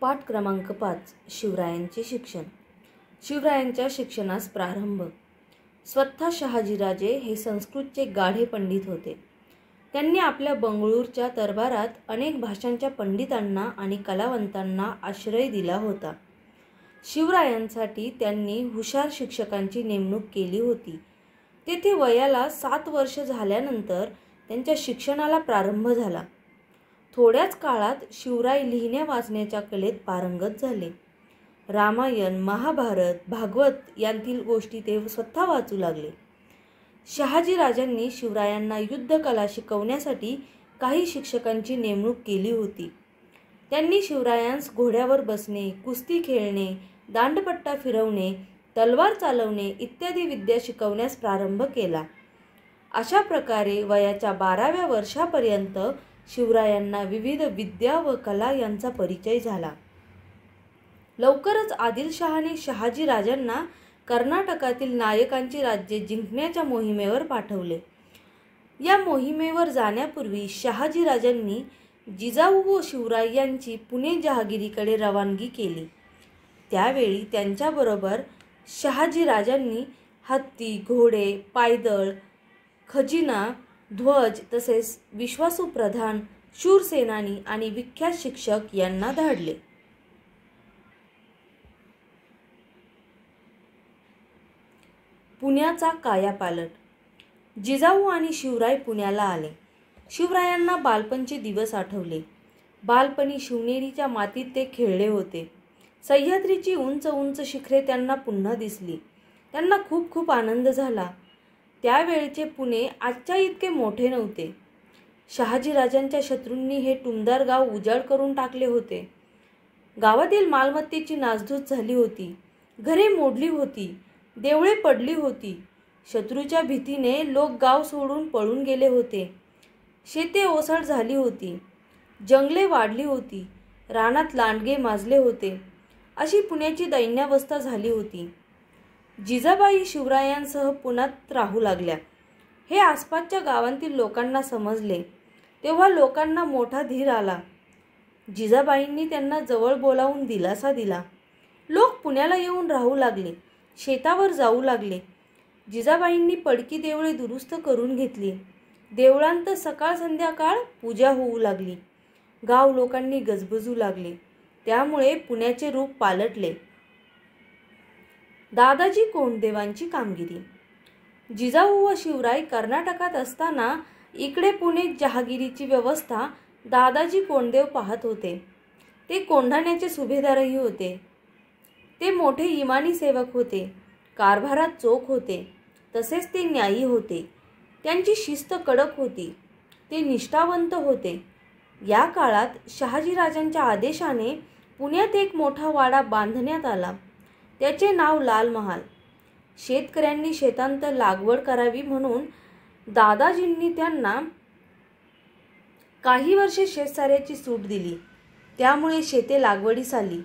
पाठ क्रमांक 5. शिवरायांचे शिक्षण. शिवरायांच्या शिक्षणास प्रारंभ. स्वतः शहाजीराजे हे संस्कृतचे गाढे पंडित होते. त्यांनी आपल्या बंगळूरच्या दरबारात अनेक भाषांच्या पंडितांना आणि कलावंतांना आश्रय दिला होता. शिवरायांसाठी त्यांनी हुशार शिक्षकांची नेमणूक केली होती. तेथे वयाला 7 वर्ष झाल्यानंतर त्यांच्या शिक्षणाला प्रारंभ झाला. थोड्याच काळात शिवराय लिहिण्या वाचण्याच्या कलेत पारंगत झाले. रामायण, महाभारत, भागवत यांतील गोष्टी ते स्वतः वाचू लागले. शहाजीराजांनी शिवरायांना युद्धकला शिकवण्यासाठी काही शिक्षकांची नेमणूक केली होती. त्यांनी शिवरायांस घोड्यावर बसणे, कुस्ती खेळणे, दांडपट्टा फिरवणे, तलवार चालवणे इत्यादी विद्या शिकवण्यास प्रारंभ केला. अशा प्रकारे वयाच्या 12व्या वर्षापर्यंत शिवरायांना विविध विद्या व कला यांचा परिचय झाला. लवकरच आदिलशहाने शहाजीराजांना कर्नाटकातील नायकांची राज्ये जिंकण्याच्या मोहिमेवर पाठवले. या मोहिमेवर जाण्यापूर्वी शहाजीराजांनी जिजाऊ व शिवराय यांची पुणे जहागिरीकडे रवानगी केली. त्यावेळी त्यांच्याबरोबर शहाजीराजांनी हत्ती, घोडे, पायदळ, खजिना, ध्वज तसेच विश्वासू प्रधान, शूरसेनानी आणि विख्यात शिक्षक यांना धाडले. पुण्याचा कायापालट. जिजाऊ आणि शिवराय पुण्याला आले. शिवरायांना बालपणचे दिवस आठवले. बालपणी शिवनेरीच्या मातीत ते खेळले होते. सह्याद्रीची उंच उंच शिखरे त्यांना पुन्हा दिसली. त्यांना खूप खूप आनंद झाला. त्यावेळचे पुणे आजच्या इतके मोठे नव्हते. शहाजीराजांच्या शत्रूंनी हे टुमदार गाव उजाड करून टाकले होते. गावातील मालमत्तेची नासधूस झाली होती. घरे मोडली होती. देवळे पडली होती. शत्रूच्या भीतीने लोक गाव सोडून पळून गेले होते. शेते ओसड झाली होती. जंगले वाढली होती. रानात लांडगे माजले होते. अशी पुण्याची दैन्यावस्था झाली होती. जिजाबाई शिवरायांसह पुण्यात राहू लागल्या. हे आसपासच्या गावांतील लोकांना समजले. तेव्हा लोकांना मोठा धीर आला. जिजाबाईंनी त्यांना जवळ बोलावून दिलासा दिला. लोक पुण्याला येऊन राहू लागले. शेतावर जाऊ लागले. जिजाबाईंनी पडकी देवळे दुरुस्त करून घेतली. देवळांत सकाळ संध्याकाळ पूजा होऊ लागली. गाव लोकांनी गजबजू लागले. त्यामुळे पुण्याचे रूप पालटले. दादाजी कोंडदेवांची कामगिरी. जिजाऊ व शिवराय कर्नाटकात असताना इकडे पुणे जहागिरीची व्यवस्था दादाजी कोंडदेव पाहत होते. ते कोंढाण्याचे सुभेदारही होते. ते मोठे इमानी सेवक होते. कारभारात चोख होते. तसेच ते न्यायी होते. त्यांची शिस्त कडक होती. ते निष्ठावंत होते. या काळात शहाजीराजांच्या आदेशाने पुण्यात एक मोठा वाडा बांधण्यात आला. त्याचे नाव लाल महाल. शेतकऱ्यांनी शेतांत लागवड करावी म्हणून दादाजींनी त्यांना काही वर्षे शेतसाऱ्याची सूट दिली. त्यामुळे शेते लागवडीस आली.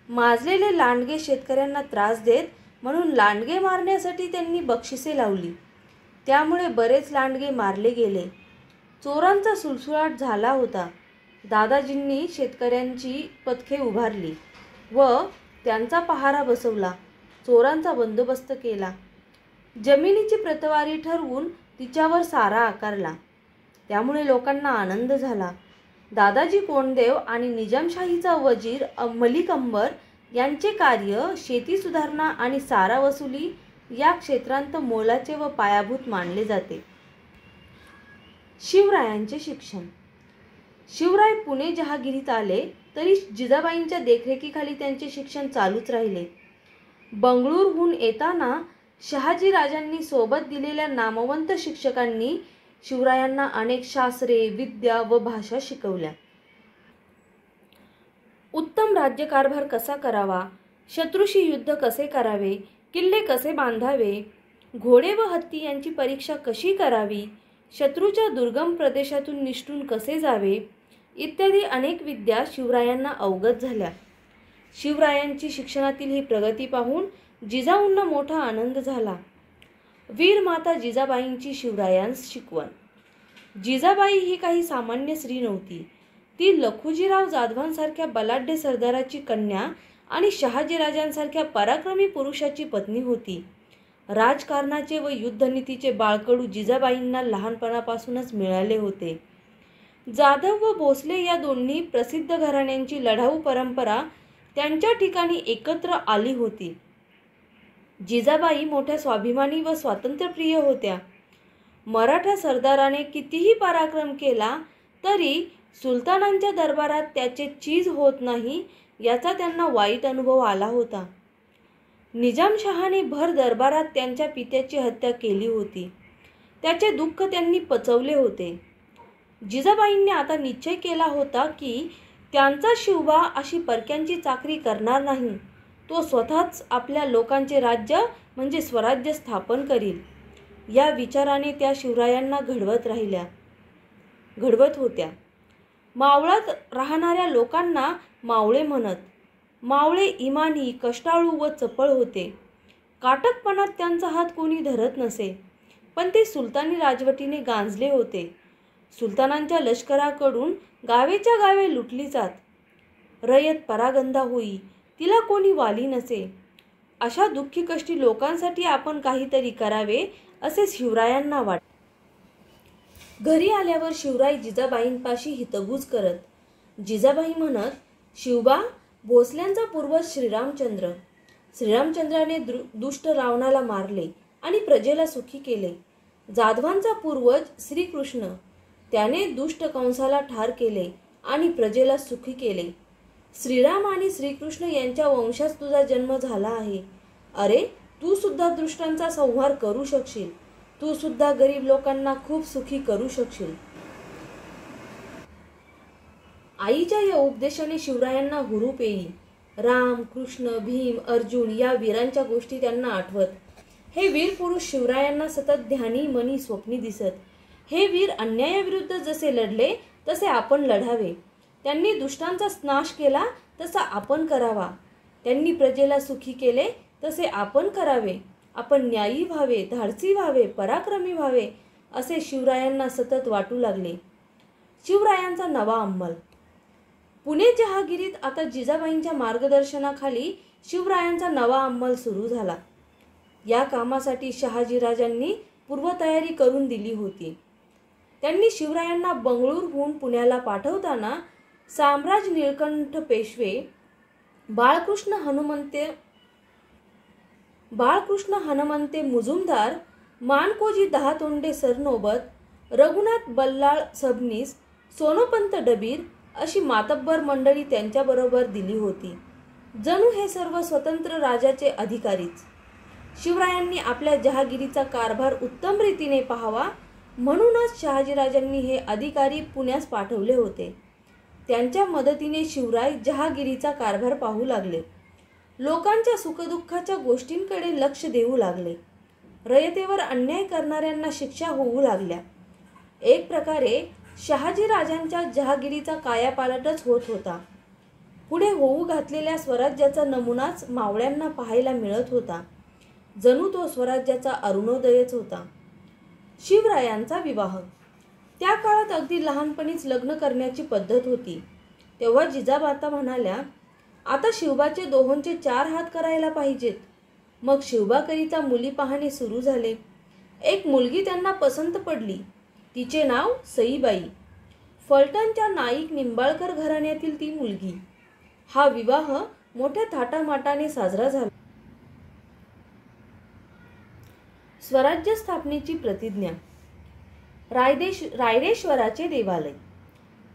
माजलेले लांडगे शेतकऱ्यांना त्रास देत म्हणून लांडगे मारण्यासाठी त्यांनी बक्षिसे लावली. त्यामुळे बरेच लांडगे मारले गेले. चोरांचा सुळसुळाट झाला होता. दादाजींनी शेतकऱ्यांची पथके उभारली व त्यांचा पहारा बसवला. चोरांचा बंदोबस्त केला. जमिनीची प्रतवारी ठरवून तिच्यावर सारा आकारला. त्यामुळे लोकांना आनंद झाला. दादाजी कोंडदेव आणि निजामशाहीचा वजीर मलिक अंबर यांचे कार्य शेती सुधारणा आणि सारा वसुली या क्षेत्रांत मोलाचे व पायाभूत मानले जाते. शिवरायांचे शिक्षण. शिवराय पुणे जहागिरीत आले तरी जिजाबाईंच्या देखरेखीखाली त्यांचे शिक्षण चालूच राहिले. बंगळूरहून येताना शहाजीराजांनी सोबत दिलेल्या नामवंत शिक्षकांनी शिवरायांना अनेक शास्त्रे, विद्या व भाषा शिकवल्या. उत्तम राज्यकारभार कसा करावा, शत्रूशी युद्ध कसे करावे, किल्ले कसे बांधावे, घोडे व हत्ती यांची परीक्षा कशी करावी, शत्रूच्या दुर्गम प्रदेशातून निसटून कसे जावे इत्यादी अनेक विद्या शिवरायांना अवगत झाल्या. शिवरायांची शिक्षणातील ही प्रगती पाहून जिजाऊंना मोठा आनंद झाला. वीरमाता जिजाबाईंची शिवरायांस शिकवण. जिजाबाई ही काही सामान्य स्त्री नव्हती. ती लखुजीराव जाधवांसारख्या बलाढ्य सरदाराची कन्या आणि शहाजीराजांसारख्या पराक्रमी पुरुषाची पत्नी होती. राजकारणाचे व युद्धनीतीचे बाळकडू जिजाबाईंना लहानपणापासूनच मिळाले होते. जाधव व भोसले या दोन्ही प्रसिद्ध घराण्यांची लढाऊ परंपरा त्यांच्या ठिकाणी एकत्र आली होती. जिजाबाई मोठ्या स्वाभिमानी व स्वातंत्र्यप्रिय होत्या. मराठा सरदाराने कितीही पराक्रम केला तरी सुलतानांच्या दरबारात त्याचे चीज होत नाही याचा त्यांना वाईट अनुभव आला होता. निजामशहाने भर दरबारात त्यांच्या पित्याची हत्या केली होती. त्याचे दुःख त्यांनी पचवले होते. जिजाबाईंनी आता निश्चय केला होता की त्यांचा शिवबा अशी परक्यांची चाकरी करणार नाही. तो स्वतःच आपल्या लोकांचे राज्य म्हणजे स्वराज्य स्थापन करील. या विचाराने त्या शिवरायांना घडवत होत्या. मावळात राहणाऱ्या लोकांना मावळे म्हणत. मावळे इमानी, कष्टाळू व चपळ होते. काटकपणात त्यांचा हात कोणी धरत नसे. पण ते सुलतानी राजवटीने गांजले होते. सुलतानांच्या लष्कराकडून गावेच्या गावे लुटली जात. रयत परागंदा होई, तिला कोणी वाली नसे. अशा दुःखी कष्टी लोकांसाठी आपण काहीतरी करावे असे शिवरायांना वाटले. घरी आल्यावर शिवराय जिजाबाईंपाशी हितगुज करत. जिजाबाई म्हणत, शिवबा, भोसल्यांचा पूर्वज श्रीरामचंद्राने दुष्ट रावणाला मारले आणि प्रजेला सुखी केले. जाधवांचा पूर्वज श्रीकृष्ण, त्याने दुष्ट कंसाला ठार केले आणि प्रजेला सुखी केले. श्रीराम आणि श्रीकृष्ण यांच्या वंशात तुझा जन्म झाला आहे. अरे, तू सुद्धा दुष्टांचा संहार करू शकशील. तू सुद्धा गरीब लोकांना खूप सुखी करू शकशील. आईच्या या उपदेशाने शिवरायांना हुरूप येई. राम, कृष्ण, भीम, अर्जुन या वीरांच्या गोष्टी त्यांना आठवत. हे वीर पुरुष शिवरायांना सतत ध्यानी मनी स्वप्नी दिसत. हे वीर अन्यायाविरुद्ध जसे लढले तसे आपण लढावे. त्यांनी दुष्टांचा नाश केला तसा आपण करावा. त्यांनी प्रजेला सुखी केले तसे आपण करावे. आपण न्यायी व्हावे, धाडसी व्हावे, पराक्रमी व्हावे असे शिवरायांना सतत वाटू लागले. शिवरायांचा नवा अंमल. पुणे जहागिरीत आता जिजाबाईंच्या मार्गदर्शनाखाली शिवरायांचा नवा अंमल सुरू झाला. या कामासाठी शहाजीराजांनी पूर्वतयारी करून दिली होती. त्यांनी शिवरायांना बंगळूरहून पुण्याला पाठवताना साम्राज निळकंठ पेशवे, बाळकृष्ण हनुमंते मुजुमदार, मानकोजी दहातोंडे सरनोबत, रघुनाथ बल्लाळ सबनीस, सोनोपंत डबीर अशी मातब्बर मंडळी त्यांच्याबरोबर दिली होती. जणू हे सर्व स्वतंत्र राजाचे अधिकारीच. शिवरायांनी आपल्या जहागिरीचा कारभार उत्तम रीतीने पाहावा म्हणूनच शहाजीराजांनी हे अधिकारी पुण्यास पाठवले होते. त्यांच्या मदतीने शिवराय जहागिरीचा कारभार पाहू लागले. लोकांच्या सुखदुःखाच्या गोष्टींकडे लक्ष देऊ लागले. रयतेवर अन्याय करणाऱ्यांना शिक्षा होऊ लागल्या. एक प्रकारे शहाजीराजांच्या जहागिरीचा कायापालटच होत होता. पुढे होऊ घातलेल्या स्वराज्याचा नमुनाच मावळ्यांना पाहायला मिळत होता. जणू तो स्वराज्याचा अरुणोदयच होता. शिवरायांचा विवाह. त्या काळात अगदी लहानपणीच लग्न करण्याची पद्धत होती. तेव्हा जिजाबाता म्हणाल्या, आता शिवबाचे दोहोंचे 4 हात करायला पाहिजेत. मग शिवबाकरिता मुली पाहणे सुरू झाले. एक मुलगी त्यांना पसंत पडली. तिचे नाव सईबाई. फलटणच्या नाईक निंबाळकर घराण्यातील ती मुलगी. हा विवाह मोठ्या थाटामाटाने साजरा झाला. स्वराज्य स्थापनेची प्रतिज्ञा. रायरेश्वराचे देवालय.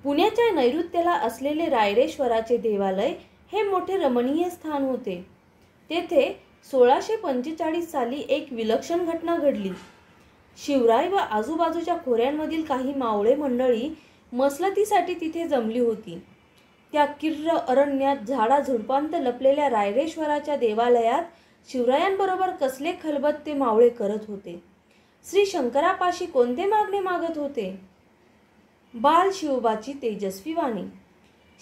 पुण्याच्या नैऋत्याला असलेले रायरेश्वराचे देवालय हे मोठे रमणीय स्थान होते. तेथे 1645 साली एक विलक्षण घटना घडली. शिवराय व आजूबाजूच्या खोऱ्यांमधील काही मावळे मंडळी मसलतीसाठी तिथे जमली होती. त्या किर्र अरण्यात झाडाझुडपांत लपलेल्या रायरेश्वराच्या देवालयात शिवरायांबरोबर कसले खलबत्ते मावळे करत होते. श्री शंकरापाशी कोणते मागणे मागत होते. बाल शिवबाची तेजस्वी वाणी.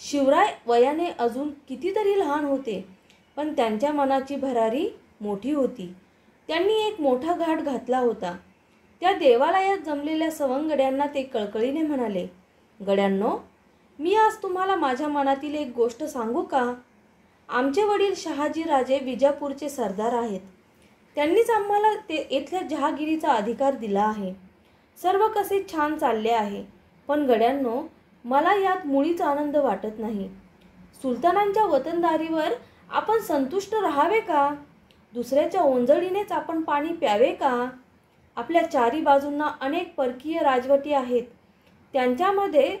शिवराय वयाने अजून कितीतरी लहान होते, पण त्यांच्या मनाची भरारी मोठी होती. त्यांनी एक मोठा घाट घातला होता. त्या देवालयात जमलेल्या सवंगड्यांना ते कळकळीने म्हणाले, गड्यांनो, मी आज तुम्हाला माझ्या मनातील एक गोष्ट सांगू का? आमचे वडील शहाजीराजे विजापूरचे सरदार आहेत. त्यांनीच आम्हाला येथल्या जहागिरीचा अधिकार दिला आहे. सर्व कसे छान चालले आहे, पण गड्यांनो, मला यात मुळीच आनंद वाटत नाही. सुलतानांच्या वतनदारीवर आपण संतुष्ट राहावे का? दुसऱ्याच्या ओंजळीनेच आपण पाणी प्यावे का? आपल्या चारी बाजूंना अनेक परकीय राजवटी आहेत. त्यांच्यामध्ये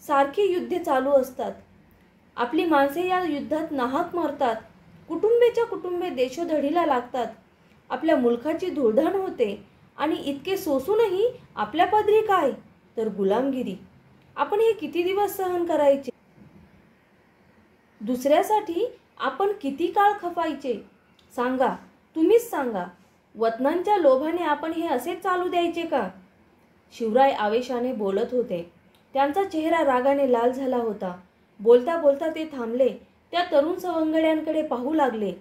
सारखी युद्धे चालू असतात. आपली माणसे या युद्धात नाहक मरतात. कुटुंबेच्या कुटुंबे देशोधडीला लागतात. आपल्या मुलखाची धुळधाण होते आणि इतके सोसूनही आपल्या पदरी काय तर गुलामगिरी. आपण हे किती दिवस सहन करायचे? दुसऱ्यासाठी आपण किती काळ खपायचे? सांगा, तुम्हीच सांगा. वतनांच्या लोभाने आपण हे असे चालू द्यायचे का? शिवराय आवेशाने बोलत होते. त्यांचा चेहरा रागाने लाल झाला होता. बोलता बोलता ते थांबले. त्या तरुण सवंगड्यांकडे पाहू लागले.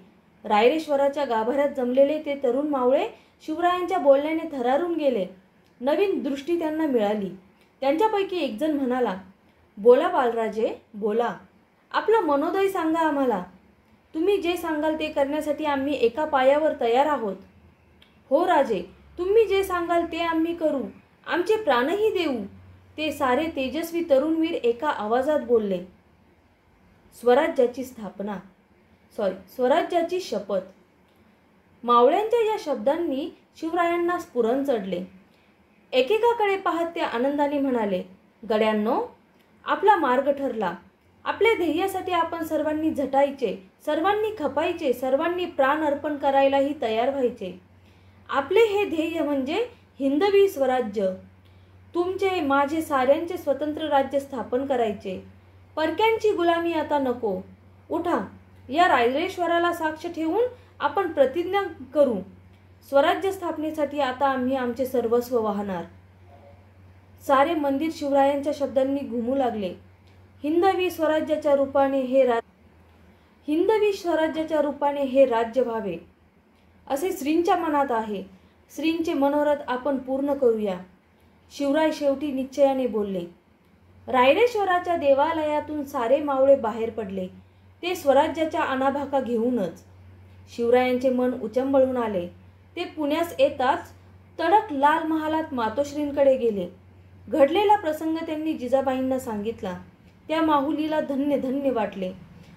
रायरेश्वराच्या गाभाऱ्यात जमलेले ते तरुण मावळे शिवरायांच्या बोलण्याने थरारून गेले. नवीन दृष्टी त्यांना मिळाली. त्यांच्यापैकी एक जण म्हणाला, बोला बाळराजे, बोला. आपला मनोदय सांगा आम्हाला. तुम्ही जे सांगाल ते करण्यासाठी आम्ही एका पायावर तयार आहोत. हो राजे, तुम्ही जे सांगाल ते आम्ही करू. आमचे प्राणही देऊ. ते सारे तेजस्वी तरुणवीर एका आवाजात बोलले. स्वराज्याची शपथ. मावळ्यांच्या या शब्दांनी शिवरायांना स्फुरण चढले. एकेकाकडे पाहत ते आनंदाने म्हणाले, गड्यांनो, आपला मार्ग ठरला. आपल्या ध्येयासाठी आपण सर्वांनी झटायचे, सर्वांनी खपायचे, सर्वांनी प्राण अर्पण करायलाही तयार व्हायचे. आपले हे ध्येय म्हणजे हिंदवी स्वराज्य. तुमचे, माझे, साऱ्यांचे स्वतंत्र राज्य स्थापन करायचे. परक्यांची गुलामी आता नको. उठा, या रायरेश्वराला साक्ष ठेवून आपण प्रतिज्ञा करू. स्वराज्य स्थापनेसाठी आता आम्ही आमचे सर्वस्व वाहणार. सारे मंदिर शिवरायांच्या शब्दांनी घुमू लागले. हिंदवी स्वराज्याच्या रूपाने हे राज्य व्हावे असे श्रींच्या मनात आहे. श्रींचे मनोरथ आपण पूर्ण करूया. शिवराय शेवटी निश्चयाने बोलले. रायरेश्वराच्या देवालयातून सारे मावळे बाहेर पडले. ते स्वराज्याच्या अनाभाका घेऊनच. शिवरायांचे मन उचंबळून आले. ते पुण्यास येताच तडक लाल महालात मातोश्रींकडे गेले. घडलेला प्रसंग त्यांनी जिजाबाईंना सांगितला. त्या माहुलीला धन्य धन्य वाटले.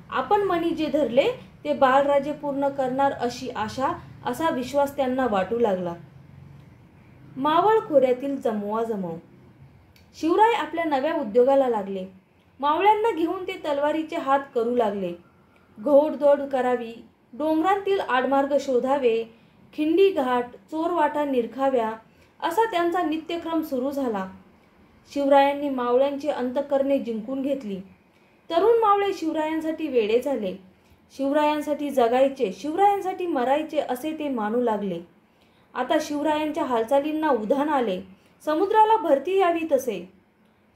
आपण मनी जे धरले ते बाळराजे पूर्ण करणार अशी आशा, असा विश्वास त्यांना वाटू लागला. मावळ खोऱ्यातील जमवाजमव. शिवराय आपल्या नव्या उद्योगाला लागले. मावळ्यांना घेऊन ते तलवारीचे हात करू लागले. घोडदौड करावी, डोंगरांतील आडमार्ग शोधावे, खिंडी घाट, चोरवाटा निरखाव्या, असा त्यांचा नित्यक्रम सुरू झाला. शिवरायांनी मावळ्यांची अंतःकरणे जिंकून घेतली. तरुण मावळे शिवरायांसाठी वेडे झाले. शिवरायांसाठी जगायचे, शिवरायांसाठी मरायचे असे ते मानू लागले. आता शिवरायांच्या हालचालींना उधाण आले. समुद्राला भरती यावी तसे.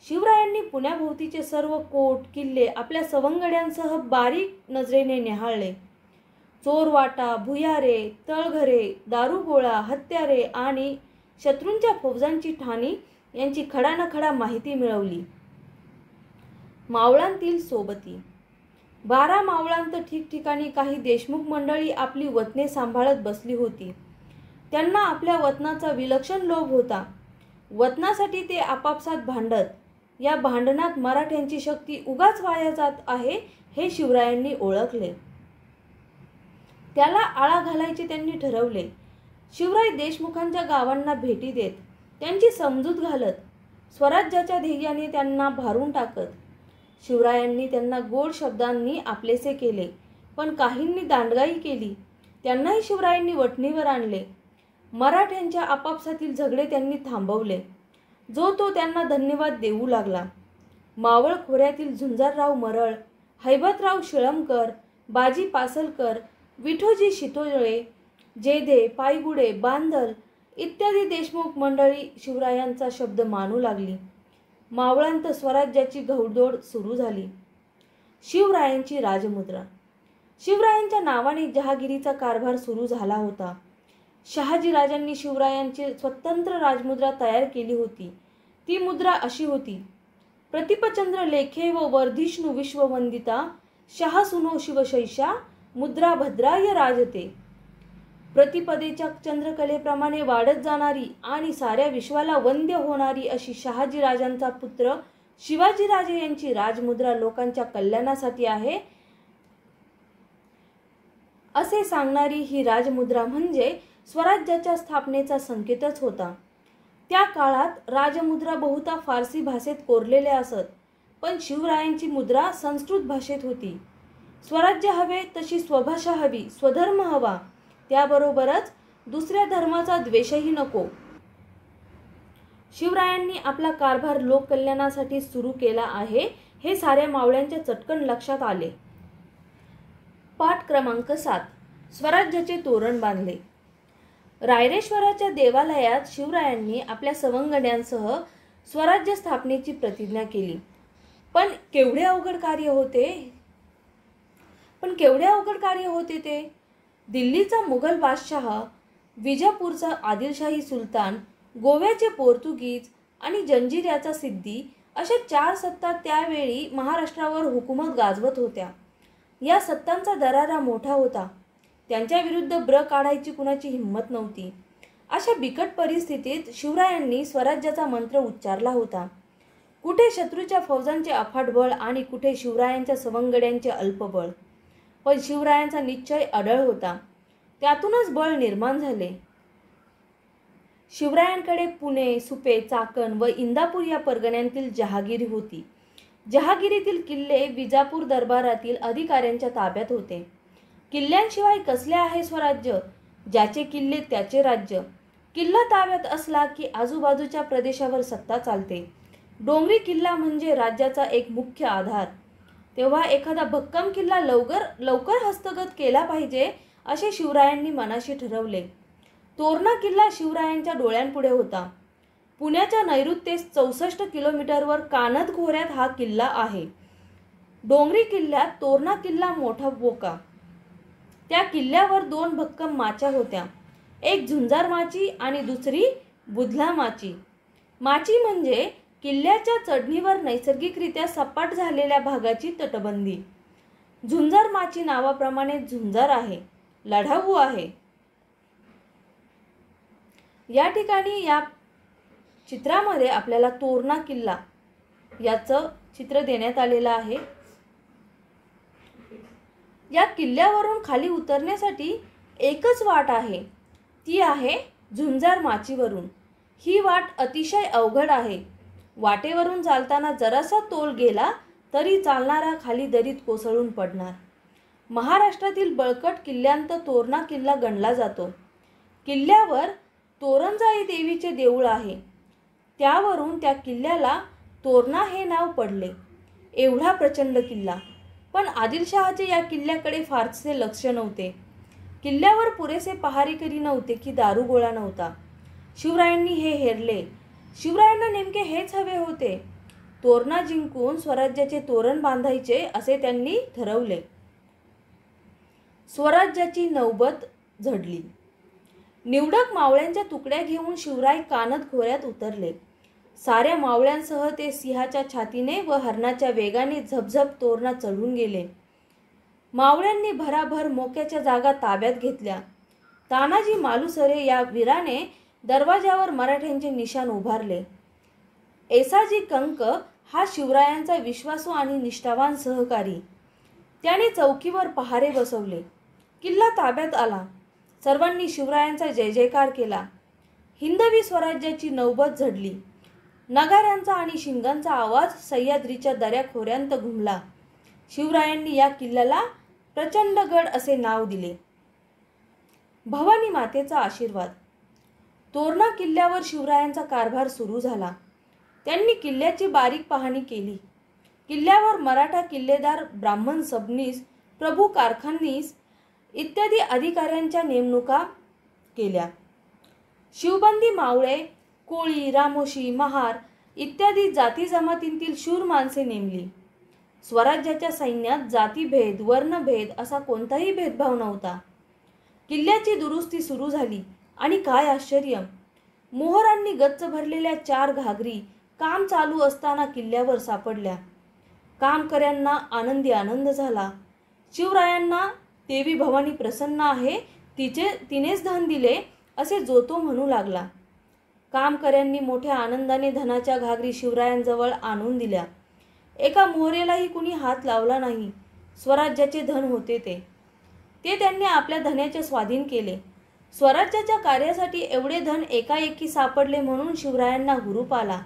शिवरायांनी पुण्याभोवतीचे सर्व कोट किल्ले आपल्या सवंगड्यांसह बारीक नजरेने निहाळले. चोरवाटा, भुयारे, तळघरे, दारुगोळा, हत्यारे आणि शत्रूंच्या फौजांची ठाणी यांची खडानखडा माहिती मिळवली. मावळांतील सोबती. 12 मावळांत ठिकठिकाणी काही देशमुख मंडळी आपली वतने सांभाळत बसली होती. त्यांना आपल्या वतनाचा विलक्षण लोभ होता. वतनासाठी ते आपापसात भांडत. या भांडणात मराठ्यांची शक्ती उगाच वाया जात आहे हे शिवरायांनी ओळखले. त्याला आळा घालायचे त्यांनी ठरवले. शिवराय देशमुखांच्या गावांना भेटी देत, त्यांची समजूत घालत, स्वराज्याच्या ध्येयाने त्यांना भारून टाकत. शिवरायांनी त्यांना गोड शब्दांनी आपलेसे केले, पण काहींनी दांडगाई केली. त्यांनाही शिवरायांनी वठणीवर आणले. मराठ्यांच्या आपापसातील झगडे त्यांनी थांबवले. जो तो त्यांना धन्यवाद देऊ लागला. मावळ खोऱ्यातील झुंजारराव मरळ, हैबतराव शिळमकर, बाजी पासलकर, विठोजी शितोळे, जेधे, पायगुडे, बांधल इत्यादी देशमुख मंडळी शिवरायांचा शब्द मानू लागली. मावळांत स्वराज्याची घौडदौड सुरू झाली. शिवरायांची राजमुद्रा. शिवरायांच्या नावाने जहागिरीचा कारभार सुरू झाला होता. शहाजीराजांनी शिवरायांची स्वतंत्र राजमुद्रा तयार केली होती. ती मुद्रा अशी होती: प्रतिपचंद्र लेखे व वर्धिष्णू विश्ववंदिता शहासुनो शिवशैषा मुद्रा भद्राय राजते. प्रतिपदेच्या चंद्रकलेप्रमाणे वाढत जाणारी आणि साऱ्या विश्वाला वंद्य होणारी अशी शहाजीराजांचा पुत्र शिवाजीराजे यांची राजमुद्रा लोकांच्या कल्याणासाठी आहे असे सांगणारी ही राजमुद्रा म्हणजे स्वराज्याच्या स्थापनेचा संकेतच होता. त्या काळात राजमुद्रा बहुता फारसी भाषेत कोरलेल्या असत, पण शिवरायांची मुद्रा संस्कृत भाषेत होती. स्वराज्य हवे तशी स्वभाषा हवी, स्वधर्म हवा, त्याबरोबरच दुसऱ्या धर्माचा द्वेषही नको. शिवरायांनी आपला कारभार लोककल्याणासाठी सुरू केला आहे हे साऱ्या मावळ्यांच्या चटकन लक्षात आले. पाठ क्रमांक 7. स्वराज्याचे तोरण बांधले. रायरेश्वराच्या देवालयात शिवरायांनी आपल्या सवंगड्यांसह स्वराज्य स्थापनेची प्रतिज्ञा केली. पण केवढे अवघड कार्य होते ते. दिल्लीचा मुघल बादशाह, विजापूरचा आदिलशाही सुलतान, गोव्याचे पोर्तुगीज आणि जंजिऱ्याचा सिद्दी अशा 4 सत्ता त्यावेळी महाराष्ट्रावर हुकूमत गाजवत होत्या. या सत्तांचा दरारा मोठा होता. त्यांच्या विरुद्ध ब्र काढायची कुणाची हिंमत नव्हती. अशा बिकट परिस्थितीत शिवरायांनी स्वराज्याचा मंत्र उच्चारला होता. कुठे शत्रूच्या फौजांचे अफाट बळ आणि कुठे शिवरायांच्या सवंगड्यांचे अल्पबळ. पण शिवरायांचा निश्चय अढळ होता. त्यातूनच बळ निर्माण झाले. शिवरायांकडे पुणे, सुपे, चाकण व इंदापूर या परगण्यांतील जहागिरी होती. जहागिरीतील किल्ले विजापूर दरबारातील अधिकाऱ्यांच्या ताब्यात होते. किल्ल्यांशिवाय कसले आहे स्वराज्य? ज्याचे किल्ले त्याचे राज्य. किल्ला ताब्यात असला की आजूबाजूच्या प्रदेशावर सत्ता चालते. डोंगरी किल्ला म्हणजे राज्याचा एक मुख्य आधार. तेव्हा एखादा भक्कम किल्ला लवकर हस्तगत केला पाहिजे असे शिवरायांनी मनाशी ठरवले. तोरणा किल्ला शिवरायांच्या डोळ्यांपुढे होता. पुण्याच्या नैऋत्येस 64 किलोमीटरवर कानद खोऱ्यात हा किल्ला आहे. डोंगरी किल्ल्यात तोरणा किल्ला मोठा बोका. त्या किल्ल्यावर 2 भक्कम माच्या होत्या, एक झुंजार माची आणि दुसरी बुधला माची. माची म्हणजे किल्ल्याच्या चढणीवर नैसर्गिकरित्या सपाट झालेल्या भागाची तटबंदी. झुंजार माची नावाप्रमाणे झुंजार आहे, लढाऊ आहे. या ठिकाणी या चित्रामध्ये आपल्याला तोरणा किल्ला याचं चित्र देण्यात आलेलं आहे. या किल्ल्यावरून खाली उतरण्यासाठी एकच वाट आहे, ती आहे झुंजार माचीवरून. ही वाट अतिशय अवघड आहे. वाटेवरून चालताना जरासा तोल गेला तरी चालणारा खाली दरीत कोसळून पडणार. महाराष्ट्रातील बळकट किल्ल्यांत तोरणा किल्ला गणला जातो. किल्ल्यावर तोरणजाई देवीचे देऊळ आहे. त्यावरून त्या किल्ल्याला तोरणा हे नाव पडले. एवढा प्रचंड किल्ला. पण आदिलशहाचे या किल्ल्याकडे फारसे लक्ष नव्हते. किल्ल्यावर पुरेसे पहारेकरी नव्हते की दारुगोळा नव्हता. शिवरायांनी हे हेरले. शिवरायांना नेमके हेच हवे होते. तोरणा जिंकून स्वराज्याचे तोरण बांधायचे असे त्यांनी ठरवले. स्वराज्याची नौबत झडली. निवडक मावळ्यांच्या तुकड्या घेऊन शिवराय कानद खोऱ्यात उतरले. साऱ्या मावळ्यांसह ते सिंहाच्या छातीने व हरणाच्या वेगाने झपझप तोरणा चढून गेले. मावळ्यांनी भराभर मोक्याच्या जागा ताब्यात घेतल्या. तानाजी मालुसरे या वीराने दरवाजावर मराठ्यांचे निशाण उभारले. येसाजी कंक हा शिवरायांचा विश्वासू आणि निष्ठावान सहकारी. त्याने चौकीवर पहारे बसवले. किल्ला ताब्यात आला. सर्वांनी शिवरायांचा जय जयकार केला. हिंदवी स्वराज्याची नौबत झडली. नगाऱ्यांचा आणि शिंगांचा आवाज सह्याद्रीच्या दऱ्याखोऱ्यांत घुमला. शिवरायांनी या किल्ल्याला प्रचंडगड असे नाव दिले. भवानी मातेचा आशीर्वाद. तोरणा किल्ल्यावर शिवरायांचा कारभार सुरू झाला. त्यांनी किल्ल्याची बारीक पाहणी केली. किल्ल्यावर मराठा किल्लेदार, ब्राह्मण सबनीस, प्रभू कारखानीस इत्यादी अधिकाऱ्यांच्या नेमणुका केल्या. शिवबंदी मावळे, कोळी, रामोशी, महार इत्यादी जाती जमातींतील शूर माणसे नेमली. स्वराज्याच्या सैन्यात जातीभेद, वर्णभेद असा कोणताही भेदभाव नव्हता. किल्ल्याची दुरुस्ती सुरू झाली आणि काय आश्चर्य! मोहरांनी गच्च भरलेल्या 4 घागरी, काम चालू असताना किल्ल्यावर सापडल्या. कामकऱ्यांना आनंदी आनंद झाला. शिवरायांना देवी भवानी प्रसन्न आहे, तिनेच धन दिले असे जो तो म्हणू लागला. कामकऱ्यांनी मोठ्या आनंदाने धनाच्या घागरी शिवरायांजवळ आणून दिल्या. एका मोहरेलाही कुणी हात लावला नाही. स्वराज्याचे धन होते ते त्यांनी आपल्या धनाचे स्वाधीन केले. स्वराज्याच्या कार्यासाठी एवढे धन एकाएकी सापडले म्हणून शिवरायांना हुरूप आला.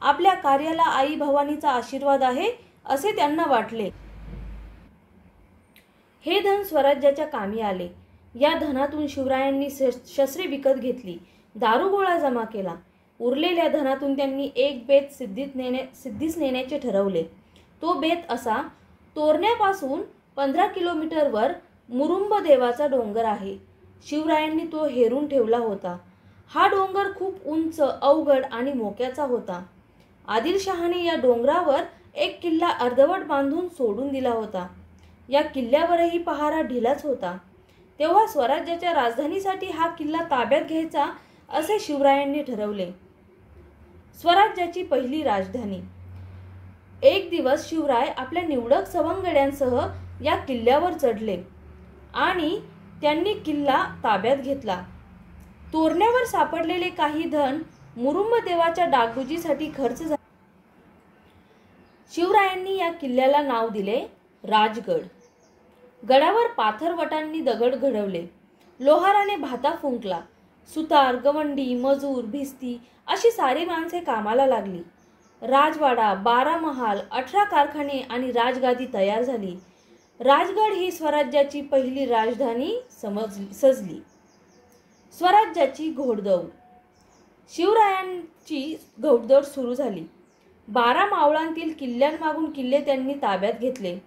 आपल्या कार्याला आई भवानीचा आशीर्वाद आहे असे त्यांना वाटले. हे धन स्वराज्याच्या कामी आले. या धनातून शिवरायांनी शस्त्रे विकत घेतली, दारुगोळा जमा केला. उरलेल्या धनातून त्यांनी एक बेत सिद्धीस नेण्याचे ठरवले. तो बेत असा: तोरण्यापासून 15 किलोमीटरवर मुरुंब देवाचा डोंगर आहे. शिवरायांनी तो हेरून ठेवला होता. हा डोंगर खूप उंच, अवघड आणि मोक्याचा होता. आदिलशहाने या डोंगरावर एक किल्ला अर्धवट बांधून सोडून दिला होता. या किल्ल्यावरही पहारा ढिलाच होता. तेव्हा स्वराज्याच्या राजधानीसाठी हा किल्ला ताब्यात घ्यायचा असे शिवरायांनी ठरवले. स्वराज्याची पहिली राजधानी. एक दिवस शिवराय आपल्या निवडक सवंगड्यांसह या किल्ल्यावर चढले आणि त्यांनी किल्ला ताब्यात घेतला. तोरण्यावर सापडलेले काही धन मुरुंब देवाच्या डागडुजीसाठी खर्च झाले. शिवरायांनी या किल्ल्याला नाव दिले राजगड. गडावर पाथरवटांनी दगड घडवले. लोहाराने भाता फुंकला. सुतार, गवंडी, मजूर, भिस्ती अशी सारी माणसे कामाला लागली. राजवाडा, 12 महाल, 18 कारखाने आणि राजगादी तयार झाली. राजगड ही स्वराज्याची पहिली राजधानी सजली. स्वराज्याची घोडदौड. शिवरायांची घोडदौड सुरू झाली. 12 मावळांतील किल्ल्यांमागून किल्ले त्यांनी ताब्यात घेतले.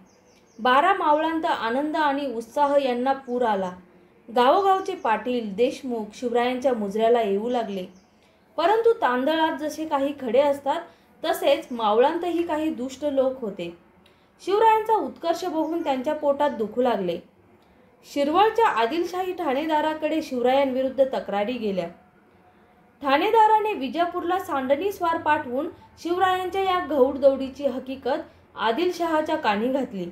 12 मावळांत आनंद आणि उत्साह यांना पूर आला. गावोगावचे पाटील, देशमुख शिवरायांच्या मुजऱ्याला येऊ लागले. परंतु तांदळात जसे काही खडे असतात तसेच मावळांतही काही दुष्ट लोक होते. शिवरायांचा उत्कर्ष बघून त्यांच्या पोटात दुखू लागले. शिरवळच्या आदिलशाही ठाणेदाराकडे शिवरायांविरुद्ध तक्रारी गेल्या. ठाणेदाराने विजापूरला सांडणी स्वार पाठवून शिवरायांच्या या घोडदौडीची हकीकत आदिलशहाच्या कानी घातली.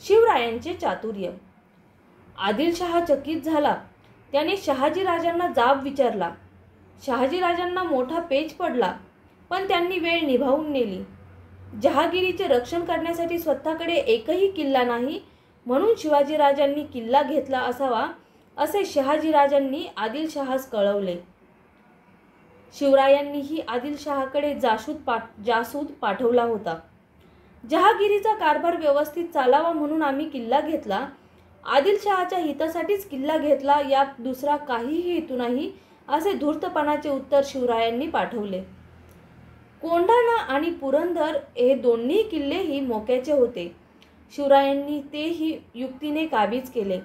शिवरायांचे चातुर्य. आदिलशहा चकित झाला. त्याने शहाजीराजांना जाब विचारला. शहाजीराजांना मोठा पेच पडला, पण त्यांनी वेळ निभावून नेली. जहागिरीचे रक्षण करण्यासाठी स्वतःकडे एकही किल्ला नाही म्हणून शिवाजीराजांनी किल्ला घेतला असावा असे शहाजीराजांनी आदिलशहास कळवले. शिवरायांनीही आदिलशहाकडे जासूद पाठवला होता. जहागिरीचा कारभार व्यवस्थित चालावा म्हणून आम्ही किल्ला घेतला. आदिलशहाच्या हितासाठीच किल्ला घेतला, यात दुसरा काहीही हेतू नाही असे धूर्तपणाचे उत्तर शिवरायांनी पाठवले. कोंढाणा आणि पुरंदर हे दोन्ही किल्लेही मोक्याचे होते. शिवरायांनी तेही युक्तीने काबीज केले.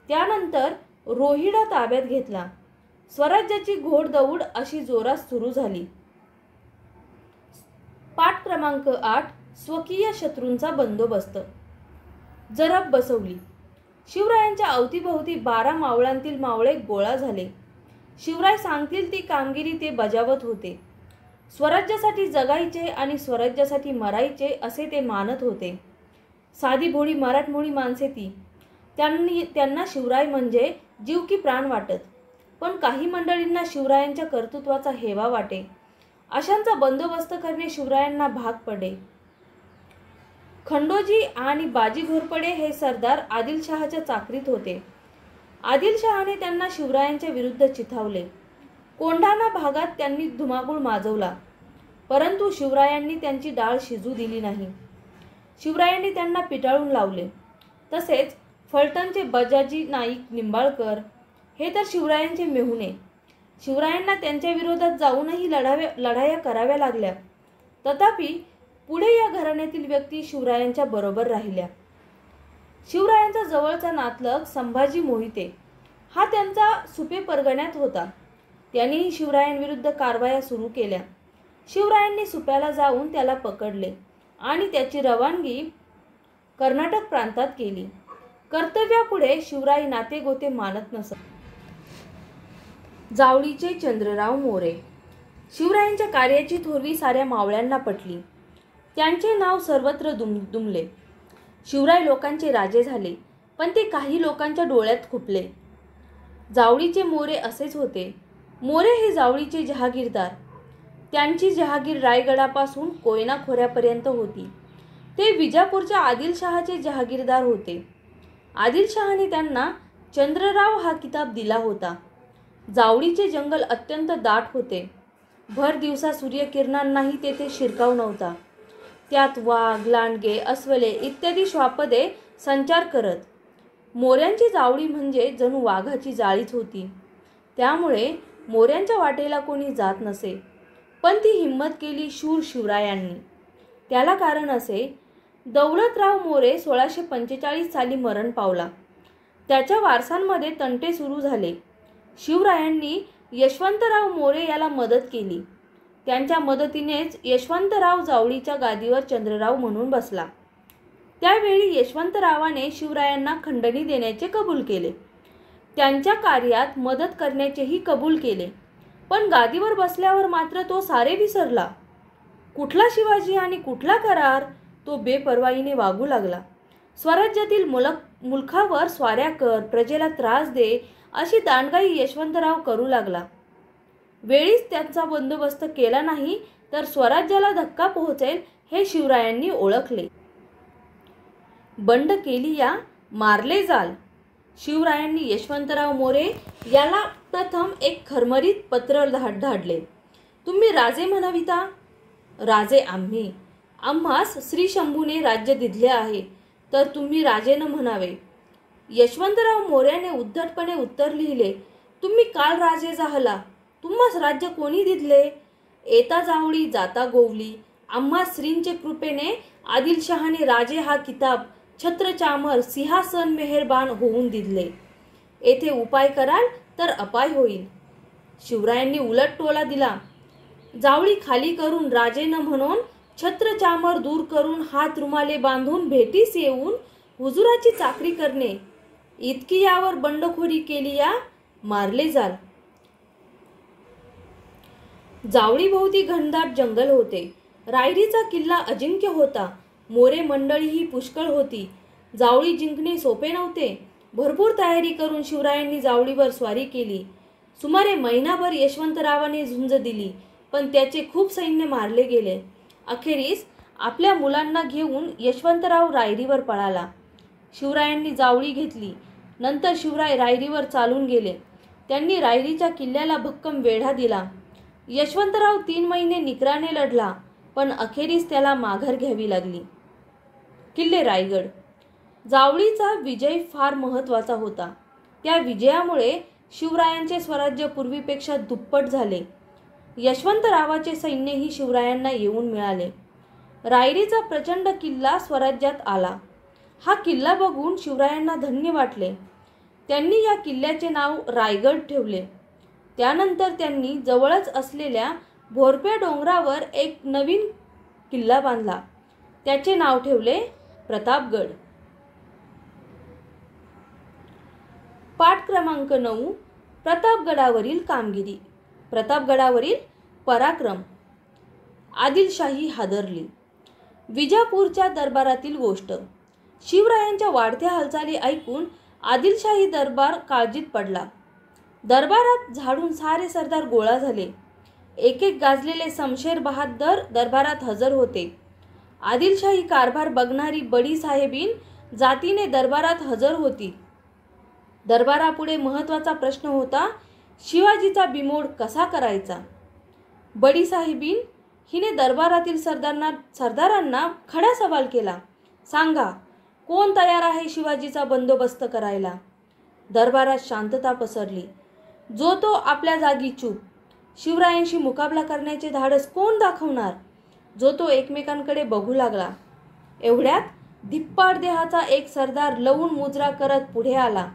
त्यानंतर रोहिडा ताब्यात घेतला. स्वराज्याची घोडदौड अशी जोरात सुरू झाली. पाठ क्रमांक 8. स्वकीय शत्रूंचा बंदोबस्त. जरब बसवली. शिवरायांच्या अवतीभोवती 12 मावळांतील मावळे गोळा झाले. शिवराय सांगतील ती कामगिरी ते बजावत होते. स्वराज्यासाठी जगायचे आणि स्वराज्यासाठी मरायचे असे ते मानत होते. साधी भोळी मराठमोळी माणसे ती. त्यांना शिवराय म्हणजे जीव की प्राण वाटत. पण काही मंडळींना शिवरायांच्या कर्तृत्वाचा हेवा वाटे. अशांचा बंदोबस्त करणे शिवरायांना भाग पडे. खंडोजी आणि बाजी घोरपडे हे सरदार आदिलशहाच्या चाकरीत होते. आदिलशहाने त्यांना शिवरायांच्या विरुद्ध चिथावले. कोंढाणा भागात त्यांनी धुमाकूळ माजवला, परंतु शिवरायांनी त्यांची डाळ शिजू दिली नाही. शिवरायांनी त्यांना पिटाळून लावले. तसेच फलटणचे बजाजी नाईक निंबाळकर हे तर शिवरायांचे मेहुणे. शिवरायांना त्यांच्या विरोधात जाऊनही लढाया कराव्या लागल्या. तथापि पुढे या घराण्यातील व्यक्ती शिवरायांच्या बरोबर राहिल्या. शिवरायांचा जवळचा नातलग संभाजी मोहिते हा त्यांचा सुपे परगण्यात होता. त्यांनीही शिवरायांविरुद्ध कारवाया सुरू केल्या. शिवरायांनी सुप्याला जाऊन त्याला पकडले आणि त्याची रवानगी कर्नाटक प्रांतात केली. कर्तव्यापुढे शिवराय नातेगोते मानत नसत. जावळीचे चंद्रराव मोरे. शिवरायांच्या कार्याची थोरवी साऱ्या मावळ्यांना पटली. त्यांचे नाव सर्वत्र दुमले. शिवराय लोकांचे राजे झाले, पण ते काही लोकांच्या डोळ्यात खुपले. जावळीचे मोरे असेच होते. मोरे हे जावळीचे जहागीरदार. त्यांची जहागीर रायगडापासून कोयना खोऱ्यापर्यंत होती. ते विजापूरच्या आदिलशहाचे जहागीरदार होते. आदिलशहाने त्यांना चंद्रराव हा किताब दिला होता. जावळीचे जंगल अत्यंत दाट होते. भर दिवसा सूर्यकिरणांनाही तेथे शिरकाव नव्हता. त्यात वाघ, लांडगे, अस्वले इत्यादी श्वापदे संचार करत. मोऱ्यांची जावळी म्हणजे जणू वाघाची जाळीच होती. त्यामुळे मोऱ्यांच्या वाटेला कोणी जात नसे. पण ती हिंमत केली शूर शिवरायांनी. त्याला कारण असे, दौलतराव मोरे 1645 साली मरण पावला. त्याच्या वारसांमध्ये तंटे सुरू झाले. शिवरायांनी यशवंतराव मोरे याला मदत केली. त्यांच्या मदतीनेच यशवंतराव जावळीच्या गादीवर चंद्रराव म्हणून बसला. त्यावेळी यशवंतरावाने शिवरायांना खंडणी देण्याचे कबूल केले. त्यांच्या कार्यात मदत करण्याचेही कबूल केले. पण गादीवर बसल्यावर मात्र तो सारे विसरला. कुठला शिवाजी आणि कुठला करार, तो बेपर्वाईने वागू लागला. स्वराज्यातील मुलखावर स्वाऱ्या कर, प्रजेला त्रास दे अशी दांडगाई यशवंतराव करू लागला. वेळीच त्यांचा बंदोबस्त केला नाही तर स्वराज्याला धक्का पोहोचेल हे शिवरायांनी ओळखले. बंड केली या, मारले जाल. शिवरायांनी यशवंतराव मोरे याला प्रथम एक खरमरीत पत्र धाडले. तुम्ही राजे म्हणाविता. राजे आम्ही. आम्हास श्री शंभूने राज्य दिधले आहे, तर तुम्ही राजे न म्हणावे. यशवंतराव मोऱ्याने उद्धटपणे उत्तर लिहिले, तुम्ही काल राजे झाला, तुम्हास राज्य कोणी दिधले. येता जावळी जाता गोवली. आम्हा श्रींचे कृपेने आदिलशहाने राजे हा किताब छत्र चामर सिंहासन मेहरबान होऊन दिधले. येथे उपाय कराल तर अपाय होईल. शिवरायांनी उलट टोला दिला. जावळी खाली करून राजे न म्हणून छत्र चामर दूर करून हात रुमाले बांधून भेटीस येऊन हुजुराची चाकरी करणे, इतकी यावर बंडखोरी केली या, मारले जाल. जावळी भोवती घनदाट जंगल होते. रायरीचा किल्ला अजिंक्य होता. मोरे मंडळी ही पुष्कळ होती. जावळी जिंकणे सोपे नव्हते. भरपूर तयारी करून शिवरायांनी जावळीवर स्वारी केली. सुमारे महिनाभर यशवंतरावाने झुंज दिली, पण त्याचे खूप सैन्य मारले गेले. अखेरीस आपल्या मुलांना घेऊन यशवंतराव रायरीवर पळाला. शिवरायांनी जावळी घेतली. नंतर शिवराय रायरीवर चालून गेले. त्यांनी रायरीच्या किल्ल्याला भक्कम वेढा दिला. यशवंतराव 3 महिने निकराने लढला, पण अखेरीस त्याला माघार घ्यावी लागली. किल्ले रायगड. जावळीचा विजय फार महत्त्वाचा होता. त्या विजयामुळे शिवरायांचे स्वराज्य पूर्वीपेक्षा दुप्पट झाले. यशवंतरावाचे सैन्यही शिवरायांना येऊन मिळाले. रायरीचा प्रचंड किल्ला स्वराज्यात आला. हा किल्ला बघून शिवरायांना धन्य वाटले. त्यांनी या किल्ल्याचे नाव रायगड ठेवले. त्यानंतर त्यांनी जवळच असलेल्या भोरप्या डोंगरावर एक नवीन किल्ला बांधला. त्याचे नाव ठेवले प्रतापगड. पाठ क्रमांक 9. प्रतापगडावरील कामगिरी. प्रतापगडावरील पराक्रम. आदिलशाही हादरली. विजापूरच्या दरबारातील गोष्ट. शिवरायांच्या वाढत्या हालचाली ऐकून आदिलशाही दरबार काळजीत पडला. दरबारात झाडून सारे सरदार गोळा झाले. एक एक गाजलेले शमशेर बहादर दरबारात हजर होते. आदिलशाही कारभार बघणारी बडी साहेबीन जातीने दरबारात हजर होती. दरबारापुढे महत्त्वाचा प्रश्न होता, शिवाजीचा बिमोड कसा करायचा. बडी साहेबीन हिने दरबारातील सरदारांना खडा सवाल केला. सांगा, कोण तयार आहे शिवाजीचा बंदोबस्त करायला. दरबारात शांतता पसरली. जो तो आपल्या जागी चूप. शिवरायांशी मुकाबला करण्याचे धाडस कोण दाखवणार. जो तो एकमेकांकडे बघू लागला. एवढ्यात धिप्पाड देहाचा एक सरदार लवून मुजरा करत पुढे आला.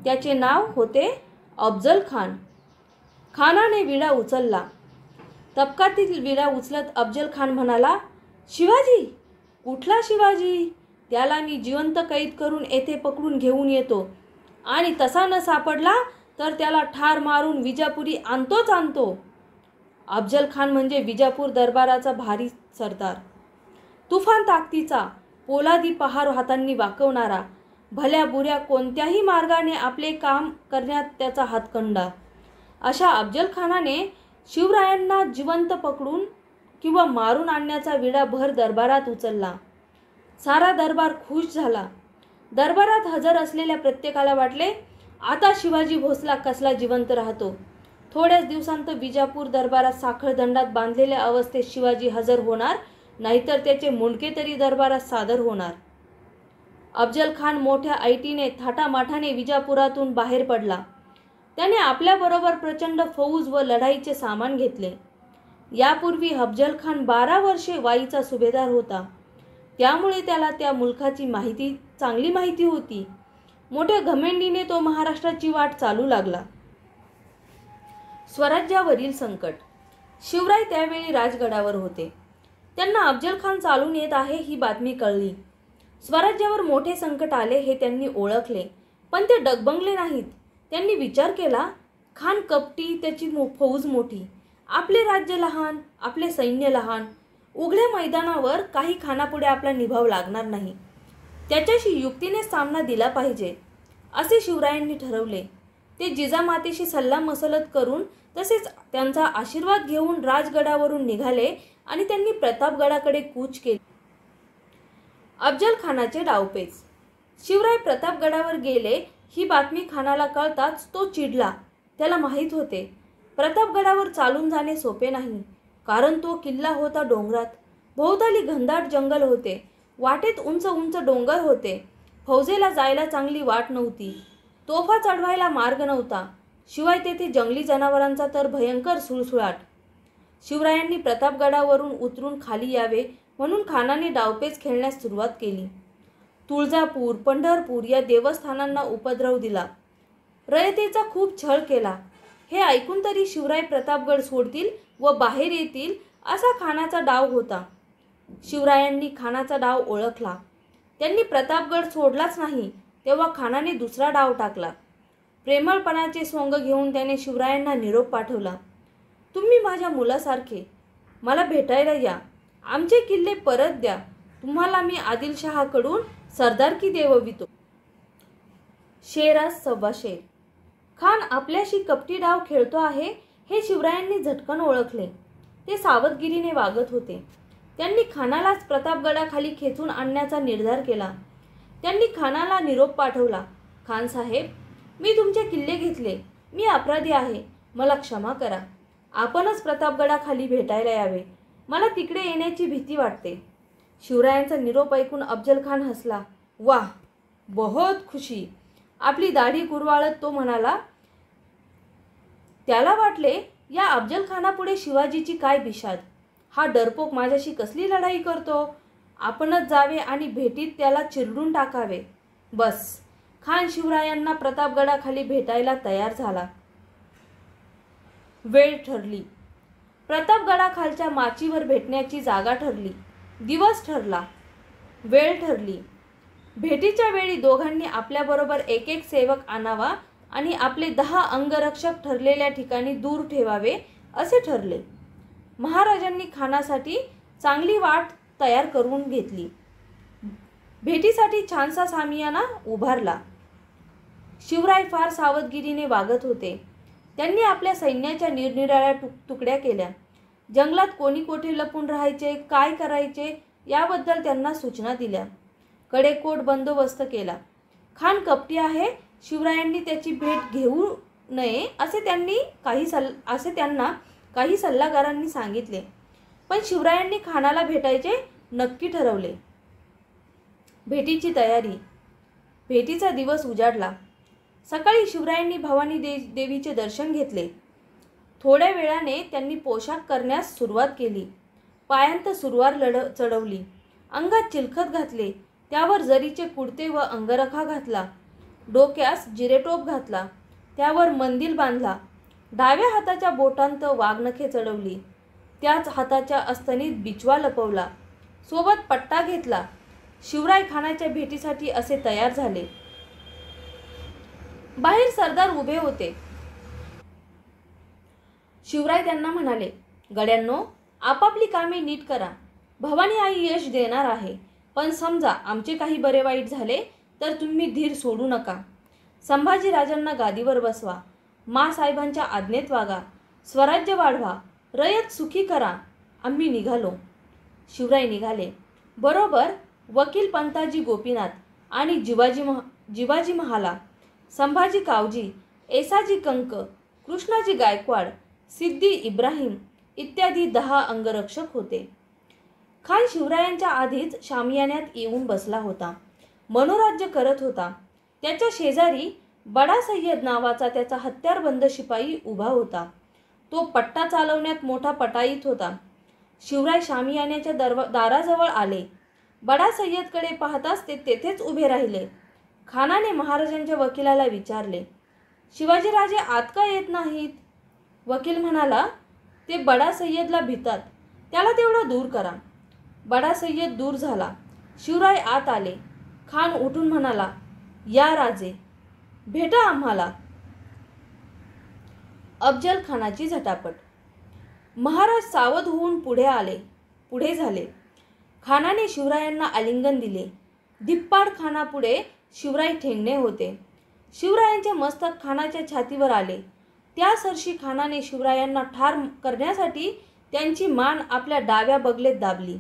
त्याचे नाव होते अफजल खान. खानाने विडा उचलला. तबकातील विडा उचलत अफजल खान म्हणाला, शिवाजी. कुठला शिवाजी. त्याला मी जिवंत कैद करून येथे पकडून घेऊन येतो आणि तसा न सापडला तर त्याला ठार मारून विजापुरी आणतोच आणतो. अफजल खान म्हणजे विजापूर दरबाराचा भारी सरदार, तुफान ताकदीचा, पोलादी पहार हातांनी वाकवणारा, भल्या बुऱ्या कोणत्याही मार्गाने आपले काम करण्यात त्याचा हातखंडा. अशा अफजल खानाने शिवरायांना जिवंत पकडून किंवा मारून आणण्याचा विडा भर दरबारात उचलला. सारा दरबार खुश झाला. दरबारात हजर असलेल्या प्रत्येकाला वाटले, आता शिवाजी भोसला कसला जिवंत राहतो. थोड्याच दिवसांत विजापूर दरबारात साखळदंडात बांधलेल्या अवस्थेत शिवाजी हजर होणार, नाहीतर त्याचे मुंडके तरी दरबारात सादर होणार. अफजल खान मोठ्या ऐटीने थाटामाठाने विजापुरातून बाहेर पडला. त्याने आपल्याबरोबर प्रचंड फौज व लढाईचे सामान घेतले. यापूर्वी अफजल खान 12 वर्षे वाईचा सुभेदार होता, त्यामुळे त्याला त्या मुलखाची चांगली माहिती होती. मोठ्या घमेंडीने तो महाराष्ट्राची वाट चालू लागला. स्वराज्यावरील संकट. शिवराय त्यावेळी राजगडावर होते. त्यांना अफजल खान चालून येत आहे ही बातमी कळली. स्वराज्यावर मोठे संकट आले हे त्यांनी ओळखले, पण ते डगबंगले नाहीत. त्यांनी विचार केला, खान कपटी, त्याची फौज मोठी, आपले राज्य लहान, आपले सैन्य लहान, उघड्या मैदानावर काही खानापुढे आपला निभाव लागणार नाही. त्याच्याशी युक्तीने सामना दिला पाहिजे असे शिवरायांनी ठरवले. ते जिजामातेशी सल्लामसलत करून तसेच त्यांचा आशीर्वाद घेऊन राजगडावरून निघाले आणि त्यांनी प्रतापगडाकडे कूच केले. अफजल खानाचे डावपेच. शिवराय प्रतापगडावर गेले ही बातमी खानाला कळताच तो चिडला. त्याला माहीत होते, प्रतापगडावर चालून जाणे सोपे नाही, कारण तो किल्ला होता डोंगरात. भोवताली घनदाट जंगल होते, वाटेत उंच उंच डोंगर होते. फौजेला जायला चांगली वाट नव्हती, तोफा चढवायला मार्ग नव्हता, शिवाय तेथे जंगली जनावरांचा तर भयंकर सुळसुळाट. शिवरायांनी प्रतापगडावरून उतरून खाली यावे म्हणून खानाने डावपेच खेळण्यास सुरुवात केली. तुळजापूर, पंढरपूर या देवस्थानांना उपद्रव दिला. रयतेचा खूप छळ केला. हे ऐकून तरी शिवराय प्रतापगड सोडतील व बाहेर येतील असा खानाचा डाव होता. शिवरायांनी खानाचा डाव ओळखला. त्यांनी प्रतापगड सोडलाच नाही तेव्हा खानाने दुसरा डाव टाकला. प्रेमळपणाचे सोंग घेऊन त्याने शिवरायांना निरोप पाठवला. तुम्ही माझ्या मुलासारखे, मला भेटायला या, आमचे किल्ले परत द्या, तुम्हाला मी आदिलशहाकडून सरदारकी देववितो. शेरास सव्वा शेर. खान आपल्याशी कपटी डाव खेळतो आहे हे शिवरायांनी झटकन ओळखले. ते सावधगिरीने वागत होते. त्यांनी खानालाच प्रतापगडाखाली खेचून आणण्याचा निर्धार केला. त्यांनी खानाला निरोप पाठवला, खान साहेब, मी तुमचे किल्ले घेतले, मी अपराधी आहे, मला क्षमा करा. आपणच प्रतापगडाखाली भेटायला यावे, मला तिकडे येण्याची भीती वाटते. शिवरायांचा निरोप ऐकून अफजल खान हसला. वाह, बहुत खुशी. आपली दाढी कुरवाळत तो म्हणाला. त्याला वाटले, या अफजल खानापुढे शिवाजीची काय बिशाद. हा डरपोक माझ्याशी कसली लढाई करतो. आपणच जावे आणि भेटीत त्याला चिरडून टाकावे. बस, खान शिवरायांना प्रतापगडाखाली भेटायला तयार झाला. वेळ ठरली. प्रतापगडाखालच्या माचीवर भेटण्याची जागा ठरली. दिवस ठरला, वेळ ठरली. भेटीच्या वेळी दोघांनी आपल्याबरोबर एक एक सेवक आणावा आणि आपले 10 अंगरक्षक ठरलेल्या ठिकाणी दूर ठेवावे असे ठरले. महाराजांनी खानासाठी चांगली वाट तयार करून घेतली. भेटीसाठी छानसा सामियाना उभारला. शिवराय फार सावधगिरीने वागत होते. त्यांनी आपल्या सैन्याच्या निरनिराळ्या तुकड्या केल्या. जंगलात कोणी कोठे लपून राहायचे, काय करायचे याबद्दल त्यांना सूचना दिल्या. कडेकोट बंदोबस्त केला. खान कपटी आहे, शिवरायांनी त्याची भेट घेऊ नये असे त्यांना काही सल्लागारांनी सांगितले. पण शिवरायांनी खानाला भेटायचे नक्की ठरवले. भेटीची तयारी. भेटीचा दिवस उजाडला. सकाळी शिवरायांनी भवानी देवीचे दर्शन घेतले. थोड्या वेळाने त्यांनी पोशाख करण्यास सुरुवात केली. पायांत सुरवार चढवली, अंगात चिलखत घातले, त्यावर जरीचे कुडते व अंगरखा घातला, डोक्यास जिरेटोप घातला, त्यावर मंदिल बांधला, डाव्या हाताच्या बोटांत वाघनखे चढवली, त्याच हाताच्या अस्तनीत बिचवा लपवला, सोबत पट्टा घेतला. शिवराय खानाच्या भेटीसाठी असे तयार झाले. बाहेर सरदार उभे होते. शिवराय त्यांना म्हणाले, गड्यांनो, आपापली कामे नीट करा. भवानी आई यश देणार आहे. पण समजा आमचे काही बरे वाईट झाले तर तुम्ही धीर सोडू नका. संभाजीराजांना गादीवर बसवा. मासाहेबांच्या आज्ञेत वागा. स्वराज्य वाढवा. रयत सुखी करा. आम्ही निघालो. शिवराय निघाले. बरोबर वकील पंताजी गोपीनाथ आणि जिवाजी महाला, संभाजी कावजी, येसाजी कंक, कृष्णाजी गायकवाड, सिद्दी इब्राहिम इत्यादी 10 अंगरक्षक होते. खान शिवरायांच्या आधीच शामियान्यात येऊन बसला होता. मनोराज्य करत होता. त्याच्या शेजारी बडा सय्यद नावाचा त्याचा हत्यारबंद शिपाई उभा होता. तो पट्टा चालवण्यात मोठा पटाईत होता. शिवराय शामियान्याच्या दाराजवळ आले. बडा सय्यदकडे पाहताच ते तेथेच उभे राहिले. खानाने महाराजांच्या वकिलाला विचारले, शिवाजीराजे आत का येत नाहीत? वकील म्हणाला, ते बडा सय्यदला भितात, त्याला तेवढं दूर करा. बडा सय्यद दूर झाला. शिवराय आत आले. खान उठून म्हणाला, या राजे, भेटा आम्हाला. अफजल खानाची झटापट. महाराज सावध होऊन पुढे झाले. खानाने शिवरायांना आलिंगन दिले. धिप्पाड खानापुढे शिवराय ठेंगणे होते. शिवरायांचे मस्तक खानाच्या छातीवर आले. त्या सरशी खानाने शिवरायांना ठार करण्यासाठी त्यांची मान आपल्या डाव्या बगलेत दाबली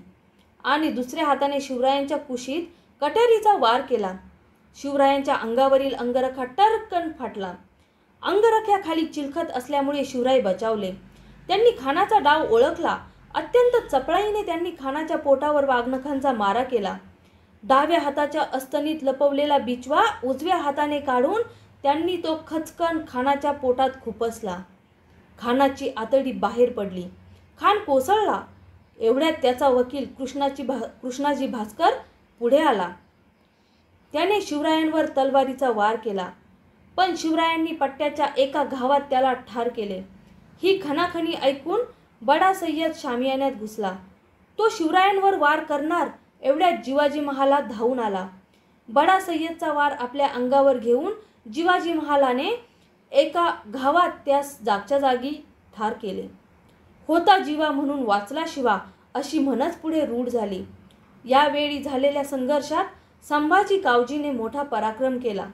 आणि दुसऱ्या हाताने शिवरायांच्या कुशीत कट्यारीचा वार केला. शिवरायांच्या अंगावरील अंगरखा टरकन फाटला. अंगरख्याखाली चिलखत असल्यामुळे शिवराय बचावले. त्यांनी खानाचा डाव ओळखला. अत्यंत चपळाईने त्यांनी खानाच्या पोटावर वाघनखांचा मारा केला. डाव्या हाताच्या अस्तनीत लपवलेला बिचवा उजव्या हाताने काढून त्यांनी तो खचकन खानाच्या पोटात खुपसला. खानाची आतडी बाहेर पडली. खान कोसळला. एवढ्यात त्याचा वकील कृष्णाजी भास्कर पुढे आला. त्याने शिवरायांवर तलवारीचा वार केला, पण शिवरायांनी पट्ट्याच्या एका घावात त्याला ठार केले. ही खणाखणी ऐकून बडा सय्यद शामियान्यात घुसला. तो शिवरायांवर वार करणार एवढ्यात जिवाजी महाला धावून आला. बडा सय्यदचा वार आपल्या अंगावर घेऊन जिवाजी महालाने एका घावात त्यास जागच्या जागी ठार केले. होता जीवा म्हणून वाचला शिवा अशी म्हणच पुढे रूढ झाली. यावेळी झालेल्या संघर्षात संभाजी कावजीने मोठा पराक्रम केला.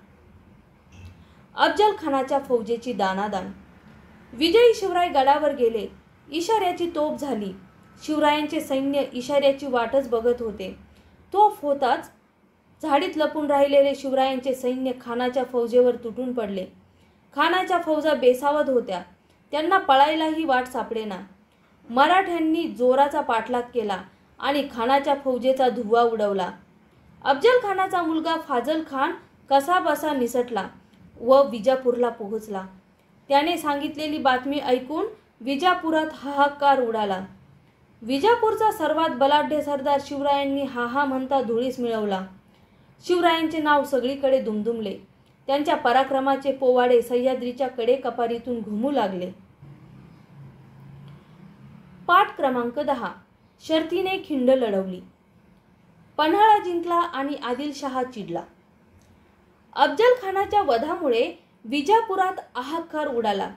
अफजल खानाच्या फौजेची दानादान. विजयी शिवराय गडावर गेले. इशाऱ्याची तोफ झाली. शिवरायांचे सैन्य इशाऱ्याची वाटच बघत होते. तोफ होताच झाडीत लपून राहिलेले शिवरायांचे सैन्य खानाच्या फौजेवर तुटून पडले. खानाच्या फौजा बेसावध होत्या. त्यांना पळायलाही वाट सापडेना. मराठ्यांनी जोराचा पाठलाग केला आणि खानाच्या फौजेचा धुव्वा उडवला. अफजल खानाचा मुलगा फाजल खान कसाबसा निसटला व विजापूरला पोहोचला. त्याने सांगितलेली बातमी ऐकून विजापुरात हाहाकार उडाला. विजापूरचा सर्वात बलाढ्य सरदार शिवरायांनी हा म्हणता धुळीस मिळवला. शिवरायांचे नाव सगळीकडे दुमदुमले. त्यांच्या पराक्रमाचे पोवाडे सह्याद्रीच्या कडेकपारीतून घुमू लागले. पाठ क्रमांक 10. शर्तीने खिंड लढवली. पन्हाळा जिंकला आणि आदिलशहा चिडला. अफजल खानाच्या वधामुळे विजापुरात हाहाकार उडाला.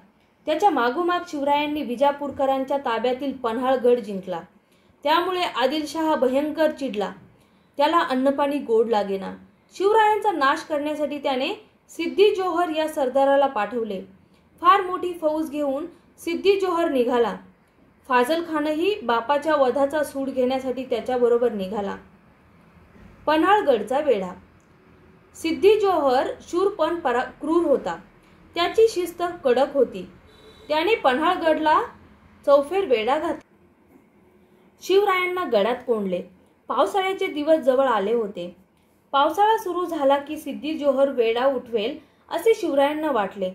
त्याच्या मागोमाग शिवरायांनी विजापूरकरांच्या ताब्यातील पन्हाळगड जिंकला. त्यामुळे आदिलशहा भयंकर चिडला. त्याला अन्नपाणी गोड लागेना. शिवरायांचा नाश करण्यासाठी त्याने सिद्दी जोहर या सरदाराला पाठवले. फार मोठी फौज घेऊन सिद्दी जोहर निघाला. फाजल खानही बापाच्या वधाचा सूड घेण्यासाठी त्याच्याबरोबर निघाला. पन्हाळगडचा वेढा. सिद्दी जोहर शूर पण क्रूर होता. त्याची शिस्त कडक होती. त्याने पन्हाळगडला चौफेर वेढा घातला. शिवरायांना गडात कोंडले. पावसाळ्याचे दिवस जवळ आले होते. पावसाळा सुरू झाला की सिद्दी जोहर वेढा उठवेल असे शिवरायांना वाटले.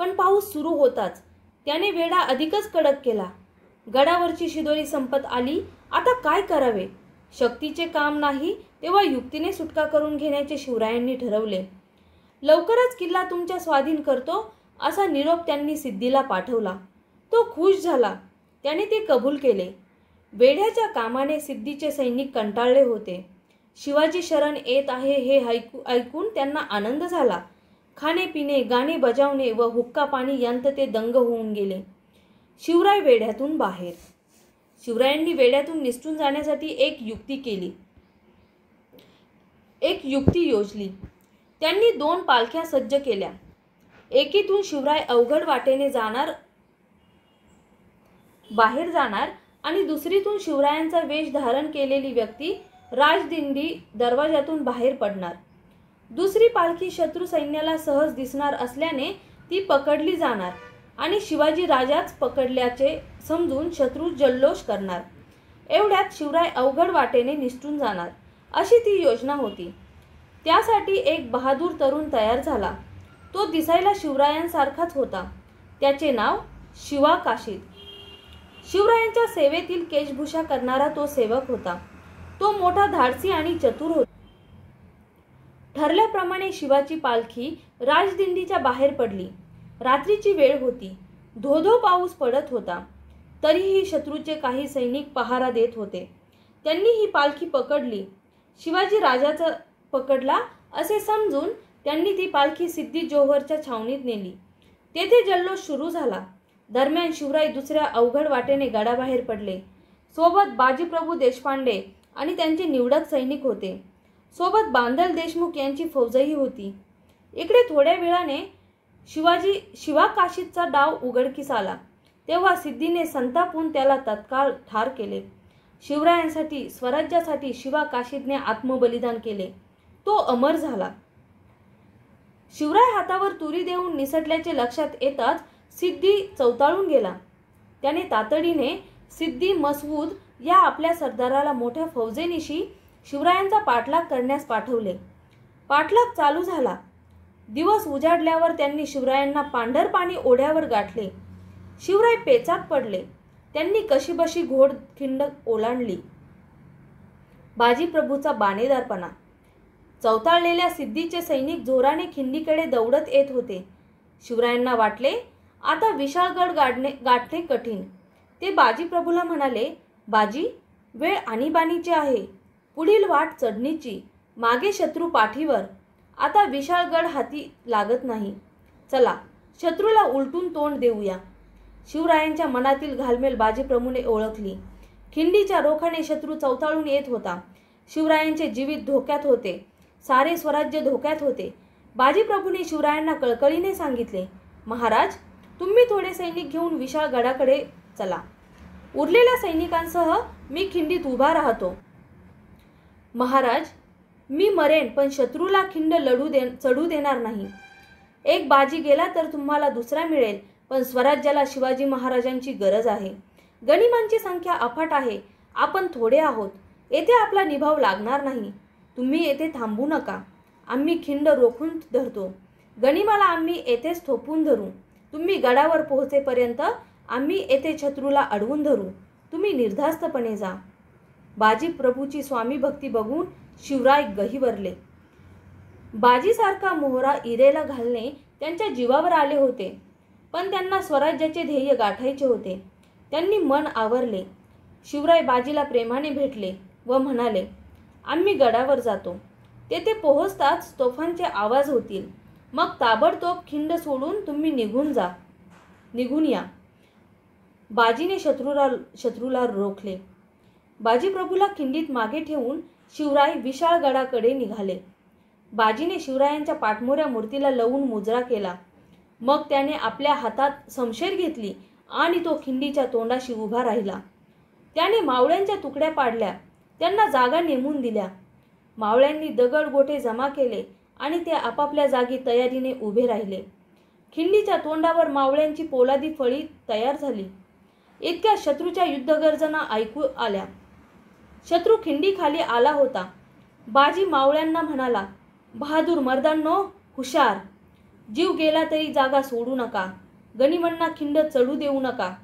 पण पाऊस सुरू होताच त्याने वेढा अधिकच कडक केला. गडावरची शिदोरी संपत आली. आता काय करावे? शक्तीचे काम नाही तेव्हा युक्तीने सुटका करून घेण्याचे शिवरायांनी ठरवले. लवकरच किल्ला तुमच्या स्वाधीन करतो असा निरोप त्यांनी सिद्धीला पाठवला. तो खुश झाला. त्याने ते कबूल केले. वेढ्याच्या कामाने सिद्धीचे सैनिक कंटाळले होते. शिवाजी शरण येत आहे हे ऐकून त्यांना आनंद झाला. खाणे पिणे, गाणे बजावणे व हुक्का पाणी यांत ते दंग होऊन गेले. शिवराय वेढ्यातून बाहेर. शिवरायांनी वेढ्यातून निसटून जाण्यासाठी एक युक्ती योजली. त्यांनी 2 पालख्या सज्ज केल्या. एकीतून शिवराय अवघड वाटेने बाहेर जाणार आणि दुसरीतून शिवरायांचा वेश धारण केलेली व्यक्ती राजदिंडी दरवाजातून बाहेर पडणार. दुसरी पालखी शत्रू सैन्याला सहज दिसणार असल्याने ती पकडली जाणार आणि शिवाजी राजाच पकडल्याचे समजून शत्रू जल्लोष करणार. एवढ्यात शिवराय अवघड वाटेने निसटून जाणार अशी ती योजना होती. त्यासाठी एक बहादूर तरुण तयार झाला. तो दिसायला शिवरायांसारखाच होता. त्याचे नाव शिवा काशीद. शिवरायांच्या सेवेतील केशभूषा करणारा तो सेवक होता. तो मोठा धाडसी आणि चतुर होता. ठरल्याप्रमाणे शिवाची पालखी राजदिंडीच्या बाहेर पडली. रात्रीची वेळ होती. धो-धो पाऊस पडत होता. तरीही शत्रूचे काही सैनिक पहारा देत होते. त्यांनी ही पालखी पकडली. शिवाजी राजाचा पकडला असे समजून त्यांनी ती पालखी सिद्धी जोहरच्या छावणीत नेली. तेथे जल्लोष सुरू झाला. दरम्यान शिवराय दुसऱ्या अवघड वाटेने गडाबाहेर पडले. सोबत बाजीप्रभू देशपांडे आणि त्यांचे निवडक सैनिक होते. सोबत बांदल देशमुख यांची फौजही होती. इकडे थोड्या वेळाने शिवा काशीदचा डाव उघडकीस आला. तेव्हा सिद्धीने संतापून त्याला तत्काळ ठार केले. शिवरायांसाठी, स्वराज्यासाठी शिवा काशीदने आत्मबलिदान केले. तो अमर झाला. शिवराय हातावर तुरी देऊन निसटल्याचे लक्षात येताच सिद्धी चवताळून गेला. त्याने तातडीने सिद्धी मसऊद या आपल्या सरदाराला मोठ्या फौजेनिशी शिवरायांचा पाठलाग करण्यास पाठवले. पाठलाग चालू झाला. दिवस उजाडल्यावर त्यांनी शिवरायांना पांढरपाणी ओढ्यावर गाठले. शिवराय पेचात पडले. त्यांनी कशीबशी घोडखिंड ओलांडली. बाजीप्रभूचा बाणेदारपणा. चवताळलेल्या सिद्धीचे सैनिक जोराने खिंडीकडे दौडत येत होते. शिवरायांना वाटले आता विशाळगड गाठणे कठीण. ते बाजीप्रभूला म्हणाले, बाजी, वेळ आणीबाणीची आहे. पुढील वाट चढणीची. मागे शत्रू पाठीवर. आता विशाळगड हाती लागत नाही. चला, शत्रूला उलटून तोंड देऊया. शिवरायांच्या मनातील घालमेल बाजीप्रभूने ओळखली. खिंडीच्या रोखाने शत्रू चवताळून येत होता. शिवरायांचे जीवित धोक्यात होते. सारे स्वराज्य धोक्यात होते. बाजीप्रभूने शिवरायांना कळकळीने सांगितले, महाराज, तुम्ही थोडे सैनिक घेऊन विशाळगडाकडे चला. उरलेल्या सैनिकांसह मी खिंडीत उभा राहतो. महाराज, मी मरेन पण शत्रूला खिंड चढू देणार नाही. एक बाजी गेला तर तुम्हाला दुसरा मिळेल, पण स्वराज्याला शिवाजी महाराजांची गरज आहे. गनिमांची संख्या अफाट आहे. आपण थोडे आहोत. येथे आपला निभाव लागणार नाही. तुम्ही येथे थांबू नका. आम्ही खिंड रोखून धरतो. गनिमाला आम्ही येथेच थोपून धरू. तुम्ही गडावर पोहोचेपर्यंत आम्ही येथे शत्रूला अडवून धरू. तुम्ही निर्धास्तपणे जा. बाजीप्रभूची स्वामी भक्ती बघून शिवराय गहिवरले. बाजीसारखा मोहरा इरेला घालणे त्यांच्या जीवावर आले होते, पण त्यांना स्वराज्याचे ध्येय गाठायचे होते. त्यांनी मन आवरले. शिवराय बाजीला प्रेमाने भेटले व म्हणाले, आम्ही गडावर जातो. तेथे पोहोचताच तोफांचे आवाज होतील. मग ताबडतोब खिंड सोडून तुम्ही निघून या. बाजीने शत्रूला रोखले. बाजीप्रभूला खिंडीत मागे ठेवून शिवराय विशाळगडाकडे निघाले. बाजीने शिवरायांच्या पाठमोऱ्या मूर्तीला लवून मुजरा केला. मग त्याने आपल्या हातात समशेर घेतली आणि तो खिंडीच्या तोंडाशी उभा राहिला. त्याने मावळ्यांच्या तुकड्या पाडल्या. त्यांना जागा नेमून दिल्या. मावळ्यांनी दगड गोटे जमा केले आणि ते आपापल्या जागी तयारीने उभे राहिले. खिंडीच्या तोंडावर मावळ्यांची पोलादी फळी तयार झाली. इतक्या शत्रूच्या युद्धगर्जना ऐकू आल्या. शत्रू खिंडीखाली आला होता. बाजी मावळ्यांना म्हणाला, बहादूर मर्दांनो, हुशार. जीव गेला तरी जागा सोडू नका. गनिमांना खिंड चढू देऊ नका.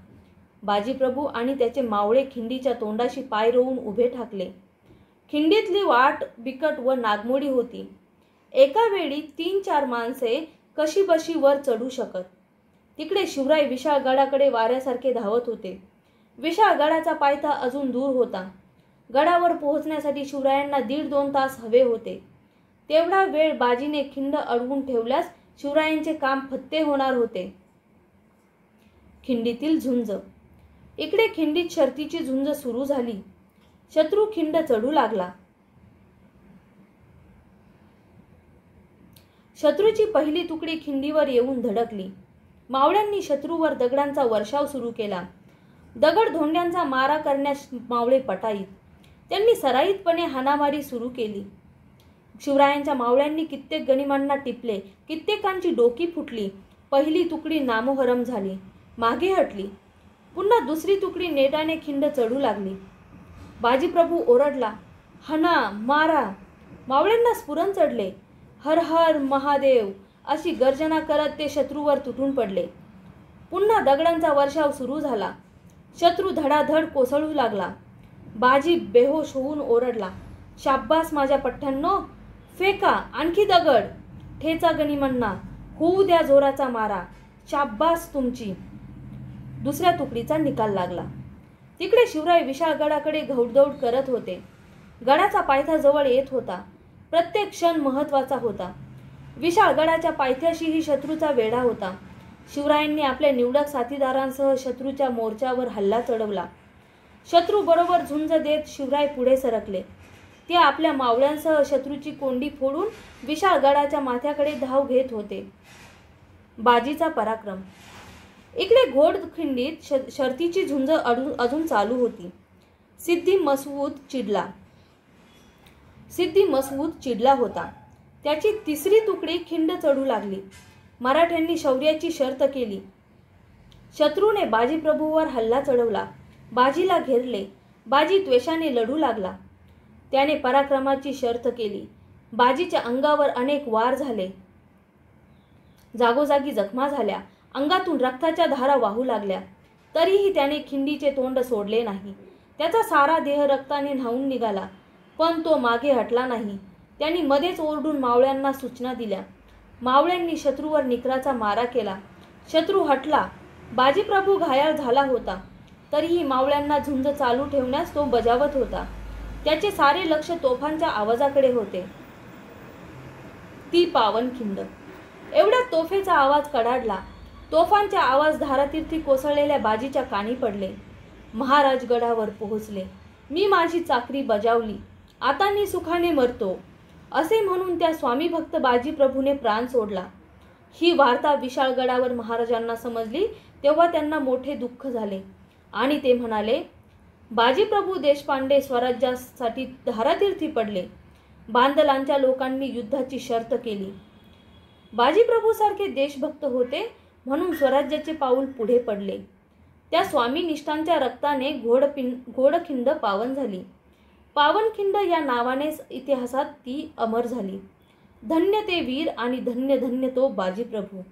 बाजीप्रभू आणि त्याचे मावळे खिंडीच्या तोंडाशी पाय रोवून उभे ठाकले. खिंडीतली वाट बिकट व नागमोडी होती. एका वेळी 3-4 माणसे कशीबशी वर चढू शकत. तिकडे शिवराय विशाळगडाकडे वाऱ्यासारखे धावत होते. विशाळगडाचा पायथा अजून दूर होता. गडावर पोहोचण्यासाठी शिवरायांना 1.5-2 तास हवे होते. तेवढा वेळ बाजीने खिंड अडवून ठेवल्यास शिवरायांचे काम फत्ते होणार होते. खिंडीतील झुंज. इकडे खिंडीत शर्तीची झुंज सुरू झाली. शत्रू खिंड चढू लागला. शत्रूची पहिली तुकडी खिंडीवर येऊन धडकली. मावळ्यांनी शत्रूवर दगडांचा वर्षाव सुरू केला. दगड धोंड्यांचा मारा करण्यास मावळे पटाईत. त्यांनी सराईतपणे हाणामारी सुरू केली. शिवरायांच्या मावळ्यांनी कित्येक गनिमांना टिपले. कित्येकांची डोकी फुटली. पहिली तुकडी नामोहरम झाली, मागे हटली. पुन्हा दुसरी तुकडी नेटाने खिंड चढू लागली. बाजीप्रभू ओरडला, हाणा, मारा. मावळ्यांना स्फुरण चढले. हर हर महादेव अशी गर्जना करत ते शत्रूवर तुटून पडले. पुन्हा दगडांचा वर्षाव सुरू झाला. शत्रू धडाधड कोसळू लागला. बाजी बेहोश होऊन ओरडला, शाब्बास माझ्या पठ्ठ्यांनो, फेका आणखी दगड, ठेचा गनिमांना, होऊ द्या जोराचा मारा, शाब्बास तुमची. दुसऱ्या तुकडीचा निकाल लागला. तिकडे शिवराय विशाळगडाकडे घौडदौड करत होते. गडाचा पायथा जवळ येत होता. प्रत्येक क्षण महत्वाचा होता. विशाळगडाच्या पायथ्याशीही शत्रूचा वेढा होता. शिवरायांनी आपल्या निवडक साथीदारांसह शत्रूच्या मोर्चावर हल्ला चढवला. शत्रू बरोबर झुंज देत शिवराय पुढे सरकले. ते आपल्या मावळ्यांसह शत्रूची कोंडी फोडून विशाळगडाच्या माथ्याकडे धाव घेत होते. बाजीचा पराक्रम. इकडे घोडखिंडीत शर्तीची झुंज अजून चालू होती. सिद्धी मसऊद चिडला होता. त्याची तिसरी तुकडी खिंड चढू लागली. मराठ्यांनी शौर्याची शर्त केली. शत्रूने बाजीप्रभूवर हल्ला चढवला. बाजीला घेरले. बाजी द्वेषाने लढू लागला. त्याने पराक्रमाची शर्त केली. बाजीच्या अंगावर अनेक वार झाले. जागोजागी जखमा झाल्या. अंगातून रक्ताच्या धारा वाहू लागल्या. तरीही त्याने खिंडीचे तोंड सोडले नाही. त्याचा सारा देह रक्ताने न्हाऊन निघाला. पण तो मागे हटला नाही. त्यांनी मध्येच ओरडून मावळ्यांना सूचना दिल्या. मावळ्यांनी शत्रूवर निकराचा मारा केला. शत्रू हटला. बाजीप्रभू घायाळ झाला होता. तरीही मावळ्यांना झुंज चालू ठेवण्यास तो बजावत होता. त्याचे सारे लक्ष तोफांच्या आवाजाकडे होते. ती पावनखिंड. एवढ्यात तोफेचा आवाज कडाडला. तोफांच्या आवाज धारातीर्थी कोसळलेल्या बाजीच्या कानी पडले. महाराज गडावर पोहोचले. मी माझी चाकरी बजावली. आता मी सुखाने मरतो, असे म्हणून त्या स्वामी भक्त बाजीप्रभूने प्राण सोडला. ही वार्ता विशाळगडावर महाराजांना समजली तेव्हा त्यांना मोठे दुःख झाले आणि ते म्हणाले, बाजीप्रभू देशपांडे स्वराज्यासाठी धारातीर्थी पडले. बांदलांच्या लोकांनी युद्धाची शर्त केली. बाजीप्रभूसारखे देशभक्त होते म्हणून स्वराज्याचे पाऊल पुढे पडले. त्या स्वामी निष्ठांच्या रक्ताने घोडखिंड पावन झाली. पावनखिंड या नावानेच इतिहासात ती अमर झाली. धन्य ते वीर आणि धन्य धन्य तो बाजीप्रभू.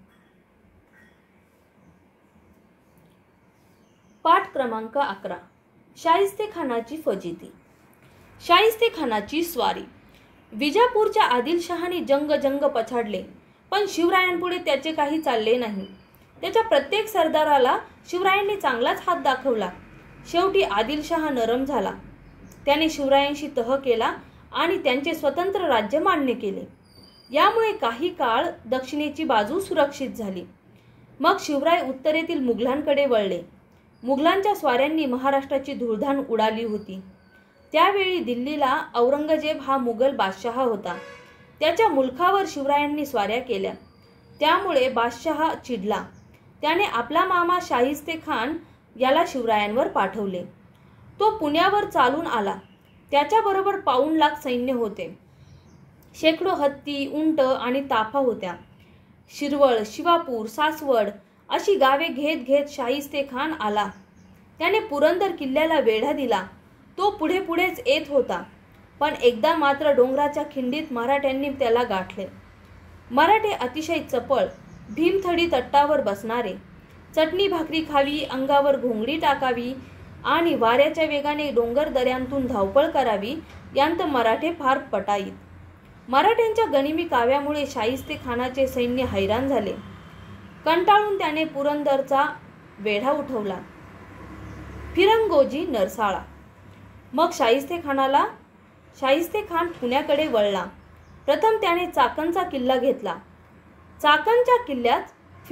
पाठ क्रमांक 11. शाहिस्तेखानाची फजिती. शाहिस्तेखानाची स्वारी. विजापूरच्या आदिलशहाने जंग पछाडले, पण शिवरायांपुढे त्याचे काही चालले नाही. त्याच्या प्रत्येक सरदाराला शिवरायांनी चांगलाच हात दाखवला. शेवटी आदिलशहा नरम झाला. त्याने शिवरायांशी तह केला आणि त्यांचे स्वतंत्र राज्य मान्य केले. यामुळे काही काळ दक्षिणेची बाजू सुरक्षित झाली. मग शिवराय उत्तरेतील मुघलांकडे वळले. मुघलांच्या स्वाऱ्यांनी महाराष्ट्राची धूळधाण उडाली होती. त्यावेळी दिल्लीला औरंगजेब हा मुघल बादशहा होता. त्याच्या मुलखावर शिवरायांनी स्वाऱ्या केल्या. त्यामुळे बादशहा चिडला. त्याने आपला मामा शाहिस्तेखान याला शिवरायांवर पाठवले. तो पुण्यावर चालून आला. त्याच्याबरोबर 1.25 लाख सैन्य होते. शेकडो हत्ती, उंट आणि ताफा होत्या. शिरवळ, शिवापूर, सासवड अशी गावे घेत घेत शाहिस्तेखान आला. त्याने पुरंदर किल्ल्याला वेढा दिला. तो पुढेच येत होता. पण एकदा मात्र डोंगराच्या खिंडीत मराठ्यांनी त्याला गाठले. मराठे अतिशय चपळ, भीमथडी तट्टावर बसणारे, चटणी भाकरी खावी, अंगावर घोंगडी टाकावी आणि वाऱ्याच्या वेगाने डोंगर दऱ्यांतून धावपळ करावी यांत मराठे फार पटाईत. मराठ्यांच्या गनिमी काव्यामुळे शाहिस्तेखानाचे सैन्य हैराण झाले. कंटाळून त्याने पुरंदरचा वेढा उठवला. फिरंगोजी नरसाळा. मग शाहिस्तेखान पुण्याकडे वळला. प्रथम त्याने चाकणचा किल्ला घेतला. चाकणच्या किल्ल्यात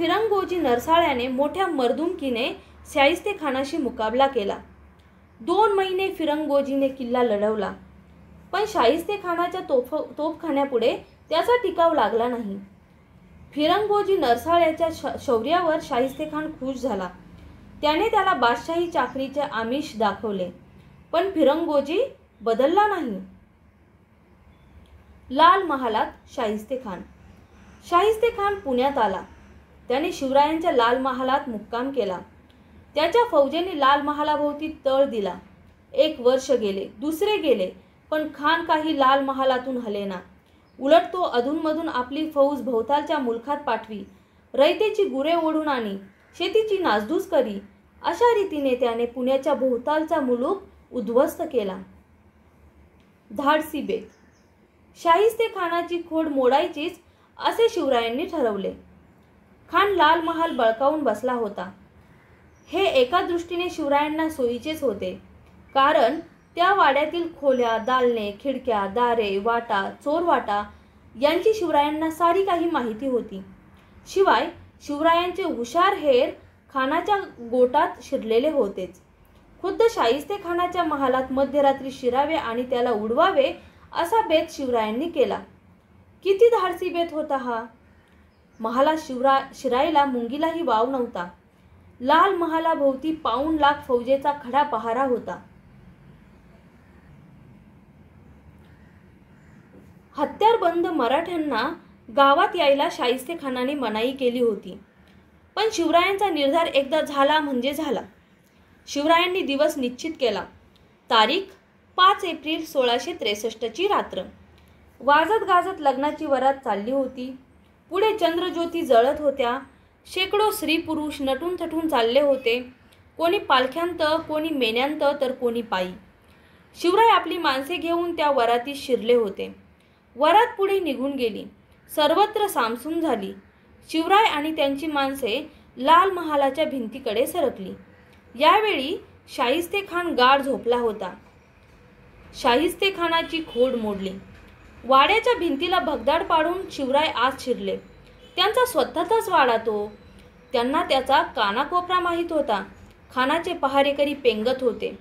फिरंगोजी नरसाळ्याने मोठ्या मर्दुमकीने शाहिस्तेखानाशी मुकाबला केला. 2 महिने फिरंगोजीने किल्ला लढवला, पण शाहिस्तेखानाच्या तोफखान्यापुढे त्याचा टिकाव लागला नाही. फिरंगोजी नरसाळ्याच्या शौर्यावर शाहिस्तेखान खुश झाला. त्याने त्याला बादशाही चाकरीचे आमिष दाखवले, पण फिरंगोजी बदलला नाही. लाल महालात शाहिस्तेखान. शाहिस्तेखान पुण्यात आला. त्याने शिवरायांच्या लाल महालात मुक्काम केला. त्याच्या फौजेने लाल महालाभोवती तळ दिला. 1 वर्ष गेले, दुसरे गेले, पण खान काही लाल महालातून हलेना. उलट तो अधूनमधून आपली फौज भोवतालच्या मुलखात पाठवी, रयतेची गुरे ओढून आणी, शेतीची नासधूस करी. अशा रीतीने त्याने पुण्याच्या भोवतालचा मुलूक उद्ध्वस्त केला. धाडसी बेत. शाहिस्तेखानाची खोड मोडायचीच असे शिवरायांनी ठरवले. खान लाल महाल बळकावून बसला होता. हे एका दृष्टीने शिवरायांना सोयीचेच होते, कारण त्या वाड्यातील खोल्या, दालने, खिडक्या, दारे, वाटा, चोरवाटा यांची शिवरायांना सारी काही माहिती होती. शिवाय शिवरायांचे हुशार हेर खानाच्या गोटात शिरलेले होतेच. खुद्द शाहिस्तेखानाच्या महालात मध्यरात्री शिरावे आणि त्याला उडवावे असा बेत शिवरायांनी केला. किती धाडसी बेत होता हा! महालात शिरायला मुंगीलाही वाव नव्हता. लाल महालाभोवती 1.25 लाख फौजेचा खडा पहारा होता. हत्यारबंद मराठ्यांना गावात यायला शाहिस्तेखानाने मनाई केली होती, पण शिवरायांचा निर्धार एकदा झाला म्हणजे झाला. शिवरायांनी दिवस निश्चित केला. तारीख 5 एप्रिल 1663 रात्र. वाजत गाजत लग्नाची वरात चालली होती. पुढे चंद्रज्योती जळत होत्या. शेकडो स्त्री पुरुष नटून थटून चालले होते. कोणी पालख्यांत, कोणी मेन्यांत, तर कोणी पायी. शिवराय आपली माणसे घेऊन त्या वरातीत शिरले होते. वरात पुढे निघून गेली. सर्वत्र सामसूम झाली. शिवराय आणि त्यांची माणसे लाल महालाच्या भिंतीकडे सरकली. यावेळी शाहिस्तेखान गाढ झोपला होता. शाहिस्तेखानाची खोड मोडली. वाड्याच्या भिंतीला भगदाड पाडून शिवराय आत शिरले. त्यांचा स्वतःचाच वाडा तो. त्यांना त्याचा कानाकोपरा माहीत होता. खानाचे पहारेकरी पेंगत होते.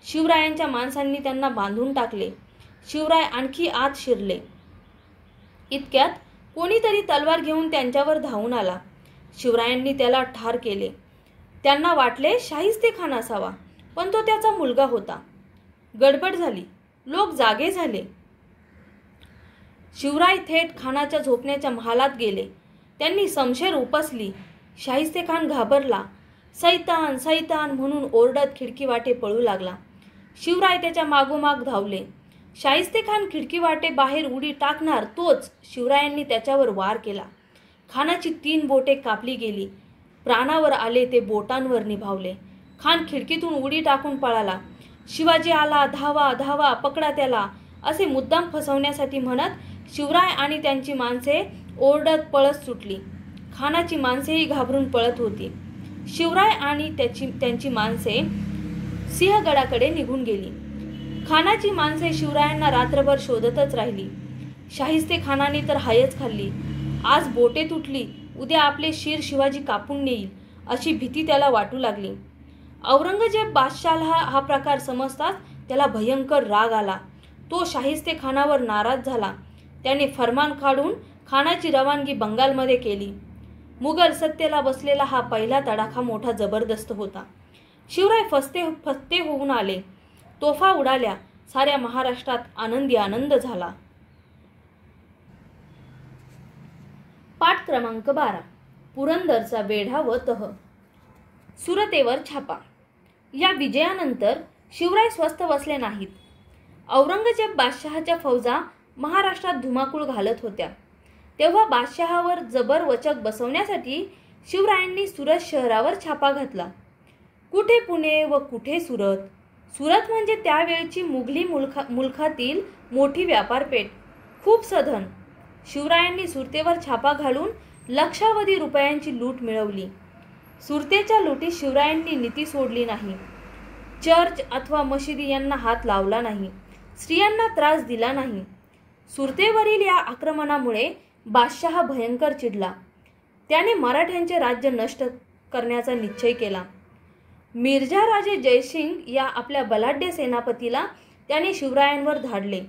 शिवरायांच्या माणसांनी त्यांना बांधून टाकले. शिवराय आणखी आत शिरले. इतक्यात कोणीतरी तलवार घेऊन त्यांच्यावर धावून आला. शिवरायांनी त्याला ठार केले. त्यांना वाटले शाहिस्तेखान असावा, पण तो त्याचा मुलगा होता. गडबड झाली. लोक जागे झाले. शिवराय थेट खानाच्या झोपण्याच्या महालात गेले. त्यांनी समशेर उपसली. शाहिस्तेखान घाबरला. सैतान सैतान म्हणून ओरडत खिडकीवाटे पळू लागला. शिवराय त्याच्या मागोमाग धावले. शाहिस्तेखान खिडकीवाटे बाहेर उडी टाकणार तोच शिवरायांनी त्याच्यावर वार केला. खानाची 3 बोटे कापली गेली. प्राणावर आले ते बोटांवर निभावले. खान खिडकीतून उडी टाकून पळाला. शिवाजी आला, धावा धावा, पकडा त्याला, असे मुद्दाम फसवण्यासाठी म्हणत शिवराय आणि त्यांची माणसे ओरडत पळत सुटली. खानाची माणसेही घाबरून पळत होती. शिवराय आणि त्यांची माणसे सिंहगडाकडे निघून गेली. खानाची माणसे शिवरायांना रात्रभर शोधतच राहिली. शाहिस्तेखानाने तर हायच खाल्ली. आज बोटे तुटली, उद्या आपले शिर शिवाजी कापून नेईल अशी भीती त्याला वाटू लागली. औरंगजेब बादशाहला हा प्रकार समजताच त्याला भयंकर राग आला. तो शाहिस्तेखानावर नाराज झाला. त्याने फरमान काढून खानाची रवानगी बंगालमध्ये केली. मुघल सत्तेला बसलेला हा पहिला तडाखा मोठा जबरदस्त होता. शिवराय फस्ते होऊन आले. तोफा उडाल्या. साऱ्या महाराष्ट्रात आनंदी आनंद झाला. पाठ क्रमांक 12. पुरंदरचा वेढा व तह. सुरतेवर छापा. या विजयानंतर शिवराय स्वस्थ बसले नाहीत. औरंगजेब बादशहाच्या फौजा महाराष्ट्रात धुमाकूळ घालत होत्या. तेव्हा बादशहावर जबर वचक बसवण्यासाठी शिवरायांनी सुरत शहरावर छापा घातला. कुठे पुणे व कुठे सुरत. सुरत म्हणजे त्यावेळची मुघली मुलखातील मोठी व्यापारपेठ, खूप सधन. शिवरायांनी सुरतेवर छापा घालून लक्षावधी रुपयांची लूट मिळवली. सुरतेच्या लुटीत शिवरायांनी नीती सोडली नाही. चर्च अथवा मशिदी यांना हात लावला नाही. स्त्रियांना त्रास दिला नाही. सुरतेवरील या आक्रमणामुळे बादशहा भयंकर चिडला. त्याने मराठ्यांचे राज्य नष्ट करण्याचा निश्चय केला. मिर्झा राजे जयसिंग या आपल्या बलाढ्य सेनापतीला त्याने शिवरायांवर धाडले.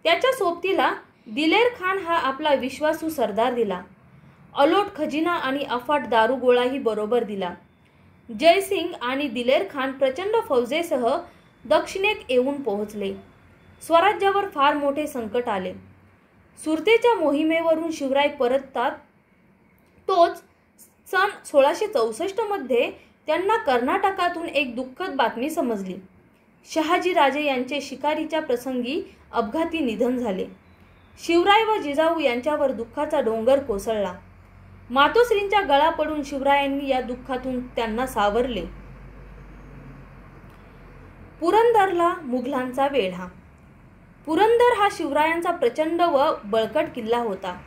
त्याच्या सोबतीला दिलेर खान हा आपला विश्वासू सरदार दिला. अलोट खजिना आणि अफाट दारुगोळाही बरोबर दिला. जयसिंग आणि दिलेर खान प्रचंड फौजेसह दक्षिणेत येऊन पोहोचले. स्वराज्यावर फार मोठे संकट आले. सुरतेच्या मोहिमेवरून शिवराय परततात तोच सन 1664 मध्ये त्यांना कर्नाटकातून एक दुःखद बातमी समजली. शहाजीराजे यांचे शिकारीच्या प्रसंगी अपघाती निधन झाले. शिवराय व जिजाऊ यांच्यावर दुःखाचा डोंगर कोसळला. मातोश्रींचा गळा पडून शिवरायांनी या दुःखातून त्यांना सावरले. पुरंदरला मुघलांचा वेढा. पुरंदर हा शिवरायांचा प्रचंड व बळकट किल्ला होता.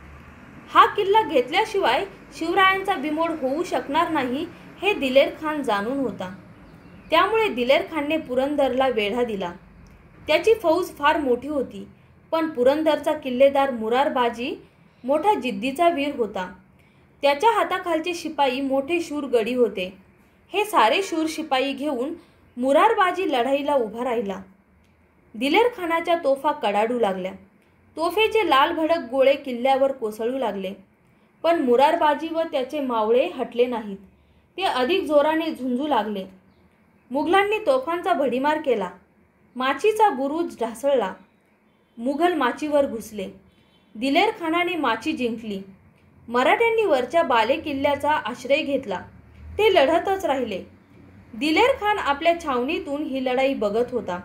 हा किल्ला घेतल्याशिवाय शिवरायांचा बिमोड होऊ शकणार नाही हे दिलेर खान जाणून होता. त्यामुळे दिलेर खानने पुरंदरला वेढा दिला. त्याची फौज फार मोठी होती, पण पुरंदरचा किल्लेदार मुरारबाजी मोठा जिद्दीचा वीर होता. त्याच्या हाताखालचे शिपाई मोठे शूर गडी होते. हे सारे शूर शिपाई घेऊन मुरारबाजी लढाईला उभा राहिला. दिलेर खानाच्या तोफा कडाडू लागल्या. तोफेचे लाल भडक गोळे किल्ल्यावर कोसळू लागले. पण मुरारबाजी व त्याचे मावळे हटले नाहीत. ते अधिक जोराने झुंजू लागले. मुघलांनी तोफांचा भडीमार केला. माचीचा बुरुज ढासळला. मुघल माचीवर घुसले. दिलेर खानाने माची जिंकली. मराठ्यांनी वरच्या बाले किल्ल्याचा आश्रय घेतला. ते लढतच राहिले. दिलेर खान आपल्या छावणीतून ही लढाई बघत होता.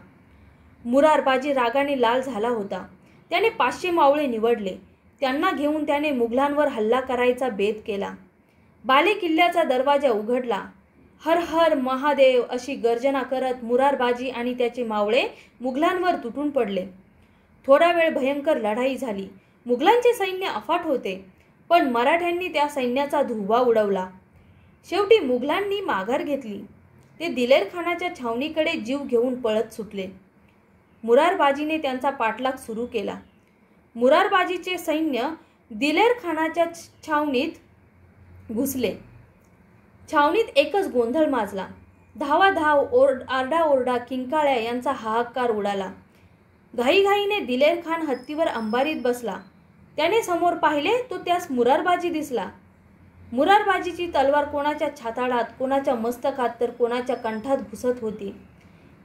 मुरारबाजी रागाने लाल झाला होता. त्याने 500 मावळे निवडले. त्यांना घेऊन त्याने मुघलांवर हल्ला करायचा बेत केला. बाले किल्ल्याचा दरवाजा उघडला. हर हर महादेव अशी गर्जना करत मुरारबाजी आणि त्याचे मावळे मुघलांवर तुटून पडले. थोडा वेळ भयंकर लढाई झाली. मुघलांचे सैन्य अफाट होते, पण मराठ्यांनी त्या सैन्याचा धुव्वा उडवला. शेवटी मुघलांनी माघार घेतली. ते दिलेर खानाच्या छावणीकडे जीव घेऊन पळत सुटले. मुरारबाजीने त्यांचा पाठलाग सुरू केला. मुरारबाजीचे सैन्य दिलेर खानाच्या छावणीत घुसले. छावणीत एकच गोंधळ माजला. धावाधाव, आरडाओरडा, किंकाळ्या यांचा हाहाकार उडाला. घाईघाईने दिलेर खान हत्तीवर अंबारीत बसला. त्याने समोर पाहिले तो त्यास मुरारबाजी दिसला. मुरारबाजीची तलवार कोणाच्या छाताडात, कोणाच्या मस्तकात तर कोणाच्या कंठात घुसत होती.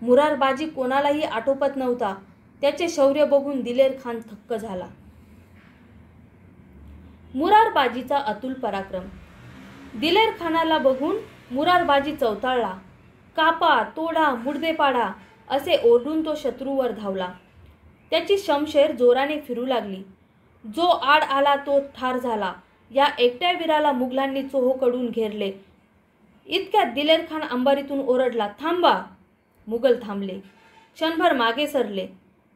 मुरारबाजी कोणालाही आटोपत नव्हता. त्याचे शौर्य बघून दिलेर खान थक्क झाला. मुरारबाजीचा अतुल पराक्रम. दिलेर खानाला बघून मुरारबाजी चवताळला. कापा, तोडा, मुडदे पाडा असे ओरडून तो शत्रूवर धावला. त्याची शमशेर जोराने फिरू लागली. जो आड आला तो ठार झाला. या एकट्या वीराला मुघलांनी चोहोकडून घेरले. इतक्यात दिलेर खान अंबारीतून ओरडला, थांबा. मुघल थांबले. क्षणभर मागे सरले.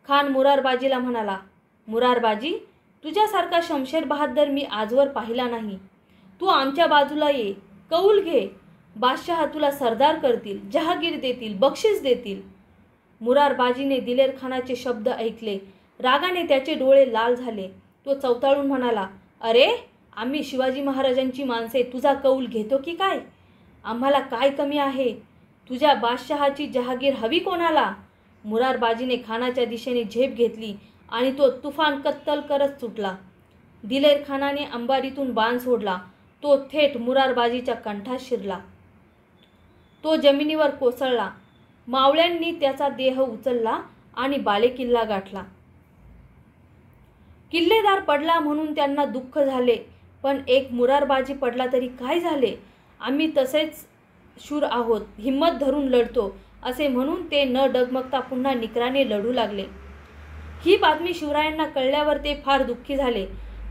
खान मुरारबाजीला म्हणाला, मुरारबाजी, तुझ्यासारखा शमशेर बहादर मी आजवर पाहिला नाही. तू आमच्या बाजूला ये, कौल घे. बादशाह तुला सरदार करतील, जहागीर देतील, बक्षीस देतील. मुरारबाजीने दिलेर खानाचे शब्द ऐकले. रागाने त्याचे डोळे लाल झाले. तो चवताळून म्हणाला, अरे, आम्ही शिवाजी महाराजांची माणसे तुझा कौल घेतो की काय? आम्हाला काय कमी आहे? तुझ्या बादशहाची जहागीर हवी कोणाला? मुरारबाजीने खानाच्या दिशेने झेप घेतली आणि तो तुफान कत्तल करत सुटला. दिलेर खानाने अंबारीतून बाण सोडला. तो थेट मुरारबाजीच्या कंठात शिरला. तो जमिनीवर कोसळला. मावळ्यांनी त्याचा देह उचलला आणि बालेकिल्ला गाठला. किल्लेदार पडला म्हणून त्यांना दुःख झाले, पण एक मुरारबाजी पडला तरी काय झाले? आम्ही तसेच शूर आहोत, हिम्मत धरून लढतो असे म्हणून ते न डगमगता पुन्हा निकराने लढू लागले. ही बातमी शिवरायांना कळल्यावर ते फार दुःखी झाले.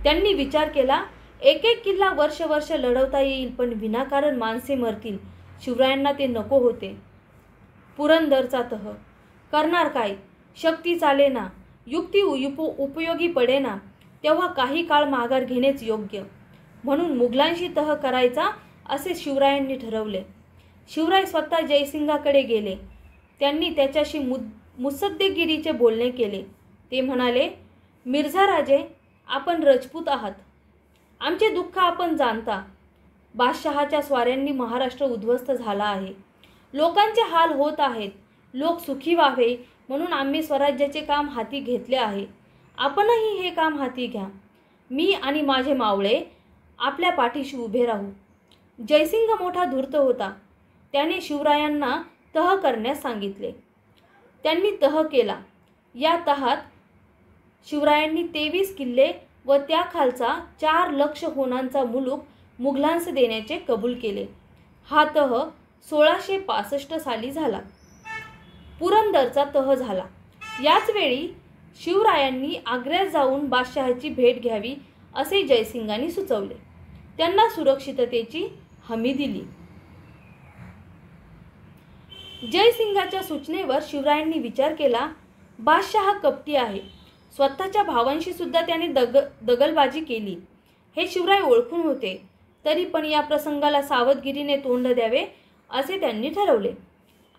त्यांनी विचार केला, एक एक किल्ला वर्ष वर्ष लढवता येईल, पण विनाकारण माणसे मरतील. शिवरायांना ते नको होते. पुरंदरचा तह करणार काय? शक्ती चालेना, युक्ती उपयोगी पडेना, तेव्हा काही काळ माघार घेणेच योग्य. म्हणून मुघलांशी तह करायचा असे शिवरायांनी ठरवले. शिवराय स्वतः जयसिंगाकडे गेले. त्यांनी त्याच्याशी मुत्सद्देगिरीचे बोलणे केले. ते म्हणाले, मिर्झा राजे, आपण राजपूत आहात. आमचे दुःख आपण जाणता. बादशहाच्या स्वाऱ्यांनी महाराष्ट्र उद्ध्वस्त झाला आहे. लोकांचे हाल होत आहेत. लोक सुखी व्हावे म्हणून आम्ही स्वराज्याचे काम हाती घेतले आहे. आपणही हे काम हाती घ्या. मी आणि माझे मावळे आपल्या पाठीशी उभे राहू. जयसिंग मोठा धूर्त होता. त्याने शिवरायांना तह करण्यास सांगितले. त्यांनी तह केला. या तहात शिवरायांनी 23 किल्ले व त्याखालचा 4 लक्ष होणांचा मुलूक मुघलांस देण्याचे कबूल केले. हा तह 1665 साली झाला. पुरंदरचा तह झाला. याच वेळी शिवरायांनी आग्र्यात जाऊन बादशहाची भेट घ्यावी असे जयसिंगांनी सुचवले. त्यांना सुरक्षिततेची हमी दिली. जयसिंगाच्या सूचनेवर शिवरायांनी विचार केला. बादशहा कपटी आहे. स्वतःच्या भावांशी सुद्धा त्याने दगलबाजी केली. हे शिवराय ओळखून होते. तरी पण या प्रसंगाला सावधगिरीने तोंड द्यावे असे त्यांनी ठरवले.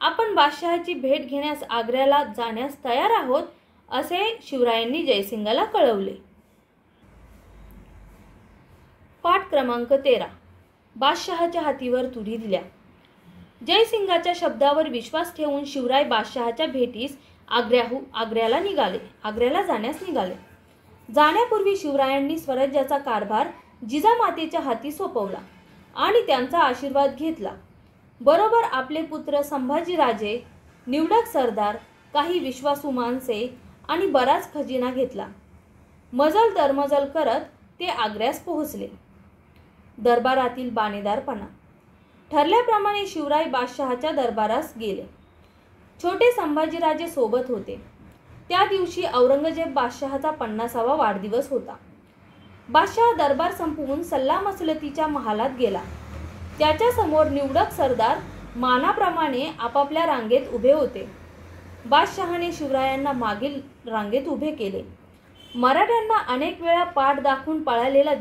आपण बादशहाची भेट घेण्यास आग्र्याला जाण्यास तयार आहोत असे शिवरायांनी जयसिंगाला कळवले. पाठ क्रमांक 13. बादशहाच्या हातीवर तुरी दिल्या. जयसिंगाच्या शब्दावर विश्वास ठेवून शिवराय बादशहाच्या भेटीस आग्र्याला जाण्यास निघाले. जाण्यापूर्वी शिवरायांनी स्वराज्याचा कारभार जिजामातेच्या हाती सोपवला आणि त्यांचा आशीर्वाद घेतला. बरोबर आपले पुत्र संभाजीराजे, निवडक सरदार, काही विश्वासू माणसे आणि बराच खजिना घेतला. मजल दरमजल करत ते आग्र्यास पोहोचले. दरबारातील बाणेदारपणा. ठरल्याप्रमाणे शिवराय बादशहाच्या दरबारास गेले. छोटे संभाजीराजे सोबत होते. त्या दिवशी औरंगजेब बादशहाचा 50वा वाढदिवस होता. बादशहा दरबार संपवून सल्लामसलतीच्या महालात गेला. त्याच्या समोर निवडक सरदार मानाप्रमाणे आपापल्या रांगेत उभे होते. बादशहाने शिवरायांना मागील रांगेत उभे केले. मराठ्यांना अनेक वेळा पाठ दाखवून पळालेला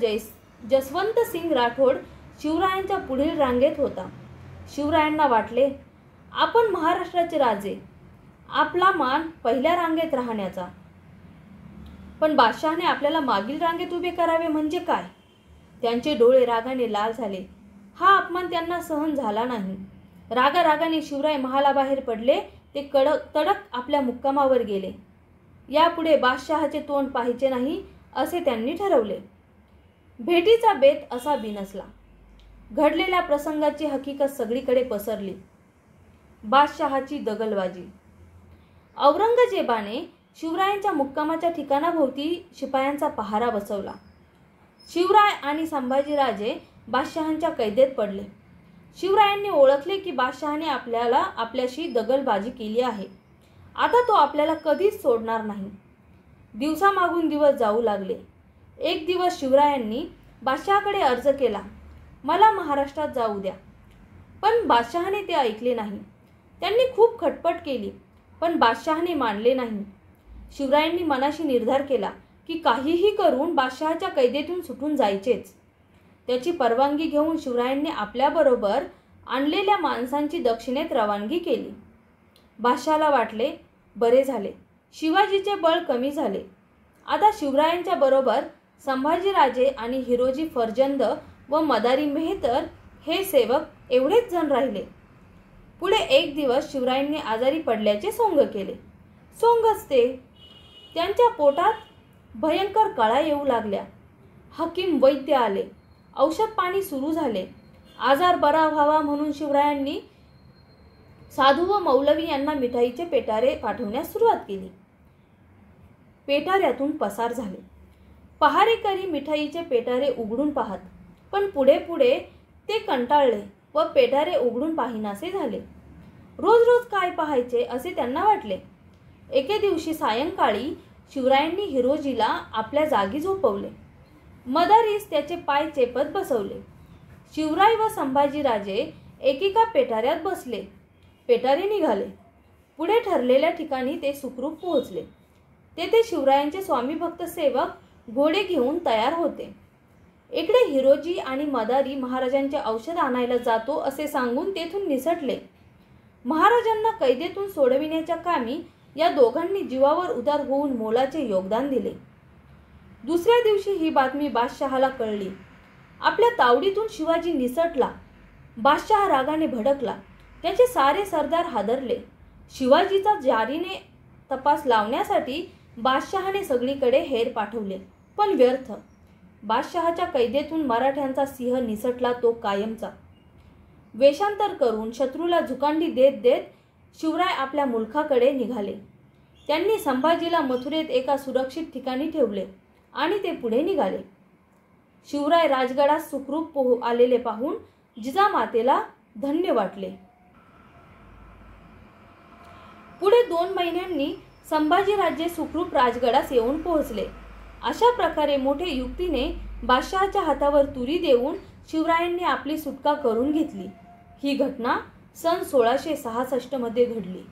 जसवंत सिंग राठोड शिवरायांच्या पुढील रांगेत होता. शिवरायांना वाटले, आपण महाराष्ट्राचे राजे, आपला मान पहिल्या रांगेत राहण्याचा. पण बादशहाने आपल्याला मागील रांगेत उभे करावे म्हणजे काय? त्यांचे डोळे रागाने लाल झाले. हा अपमान त्यांना सहन झाला नाही. रागारागाने शिवराय महालाबाहेर पडले. ते तडक आपल्या मुक्कामावर गेले. यापुढे बादशहाचे तोंड पाहायचे नाही असे त्यांनी ठरवले. भेटीचा बेत असा बिनसला. घडलेल्या प्रसंगाची हकीकत सगळीकडे पसरली. बादशहाची दगलबाजी. औरंगजेबाने शिवरायांच्या मुक्कामाच्या ठिकाणाभोवती शिपायांचा पहारा बसवला. शिवराय आणि संभाजीराजे बादशहांच्या कैदेत पडले. शिवरायांनी ओळखले की बादशहाने आपल्याशी दगलबाजी केली आहे. आता तो आपल्याला कधीच सोडणार नाही. दिवसामागून दिवस जाऊ लागले. एक दिवस शिवरायांनी बादशहाकडे अर्ज केला, मला महाराष्ट्रात जाऊ द्या. पण बादशहाने ते ऐकले नाही. त्यांनी खूप खटपट केली, पण बादशहाने मानले नाही. शिवरायांनी मनाशी निर्धार केला की काहीही करून बादशहाच्या कैदेतून सुटून जायचेच. त्याची परवानगी घेऊन शिवरायांनी आपल्याबरोबर आणलेल्या माणसांची दक्षिणेत रवानगी केली. बादशहाला वाटले, बरे झाले, शिवाजीचे बळ कमी झाले. आता शिवरायांच्या बरोबर संभाजीराजे आणि हिरोजी फर्जंद व मदारी मेहतर हे सेवक एवढेच जण राहिले. पुढे एक दिवस शिवरायांनी आजारी पडल्याचे सोंग केले. सोंगच ते. त्यांच्या पोटात भयंकर कळा येऊ लागल्या. हकीम वैद्य आले. औषध पाणी सुरू झाले. आजार बरा व्हावा म्हणून शिवरायांनी साधू व मौलवी यांना मिठाईचे पेटारे पाठवण्यास सुरुवात केली. पेटाऱ्यातून पसार झाले. पहारेकरी मिठाईचे पेटारे उघडून पाहत, पण पुढे पुढे ते कंटाळले व पेटारे उघडून पाहिनासे झाले. रोज रोज काय पाहायचे असे त्यांना वाटले. एके दिवशी सायंकाळी शिवरायांनी हिरोजीला आपल्या जागी झोपवले. मदारीस त्याचे पाय चेपत बसवले. शिवराय व संभाजीराजे एकेका पेटाऱ्यात बसले. पेटारे निघाले. पुढे ठरलेल्या ठिकाणी ते सुखरूप पोहोचले. तेथे शिवरायांचे स्वामीभक्त सेवक घोडे घेऊन तयार होते. इकडे हिरोजी आणि मदारी महाराजांचे औषध आणायला जातो असे सांगून तेथून निसटले. महाराजांना कैदेतून सोडविण्याच्या कामी या दोघांनी जीवावर उदार होऊन मोलाचे योगदान दिले. दुसऱ्या दिवशी ही बातमी बादशहाला कळली. आपल्या तावडीतून शिवाजी निसटला. बादशहा रागाने भडकला. त्याचे सारे सरदार हादरले. शिवाजीचा जारीने तपास लावण्यासाठी बादशहाने सगळीकडे हेर पाठवले, पण व्यर्थ. बादशहाच्या कैदेतून मराठ्यांचा सिंह निसटला तो कायमचा. वेषांतर करून शत्रूला झुकांडी देत देत शिवराय आपल्या मुलखाकडे निघाले. त्यांनी संभाजीला मथुरेत एका सुरक्षित ठिकाणी ठेवले आणि ते पुढे निघाले. शिवराय राजगडात सुखरूप आलेले पाहून जिजामातेला धन्य वाटले. पुढे 2 महिन्यांनी संभाजी राज्य सुखरूप राजगडास येऊन पोहोचले. अशा प्रकारे मोठे युक्तीने बादशहाच्या हातावर तुरी देऊन शिवरायांनी आपली सुटका करून घेतली. ही घटना सन 1666 मध्ये घडली.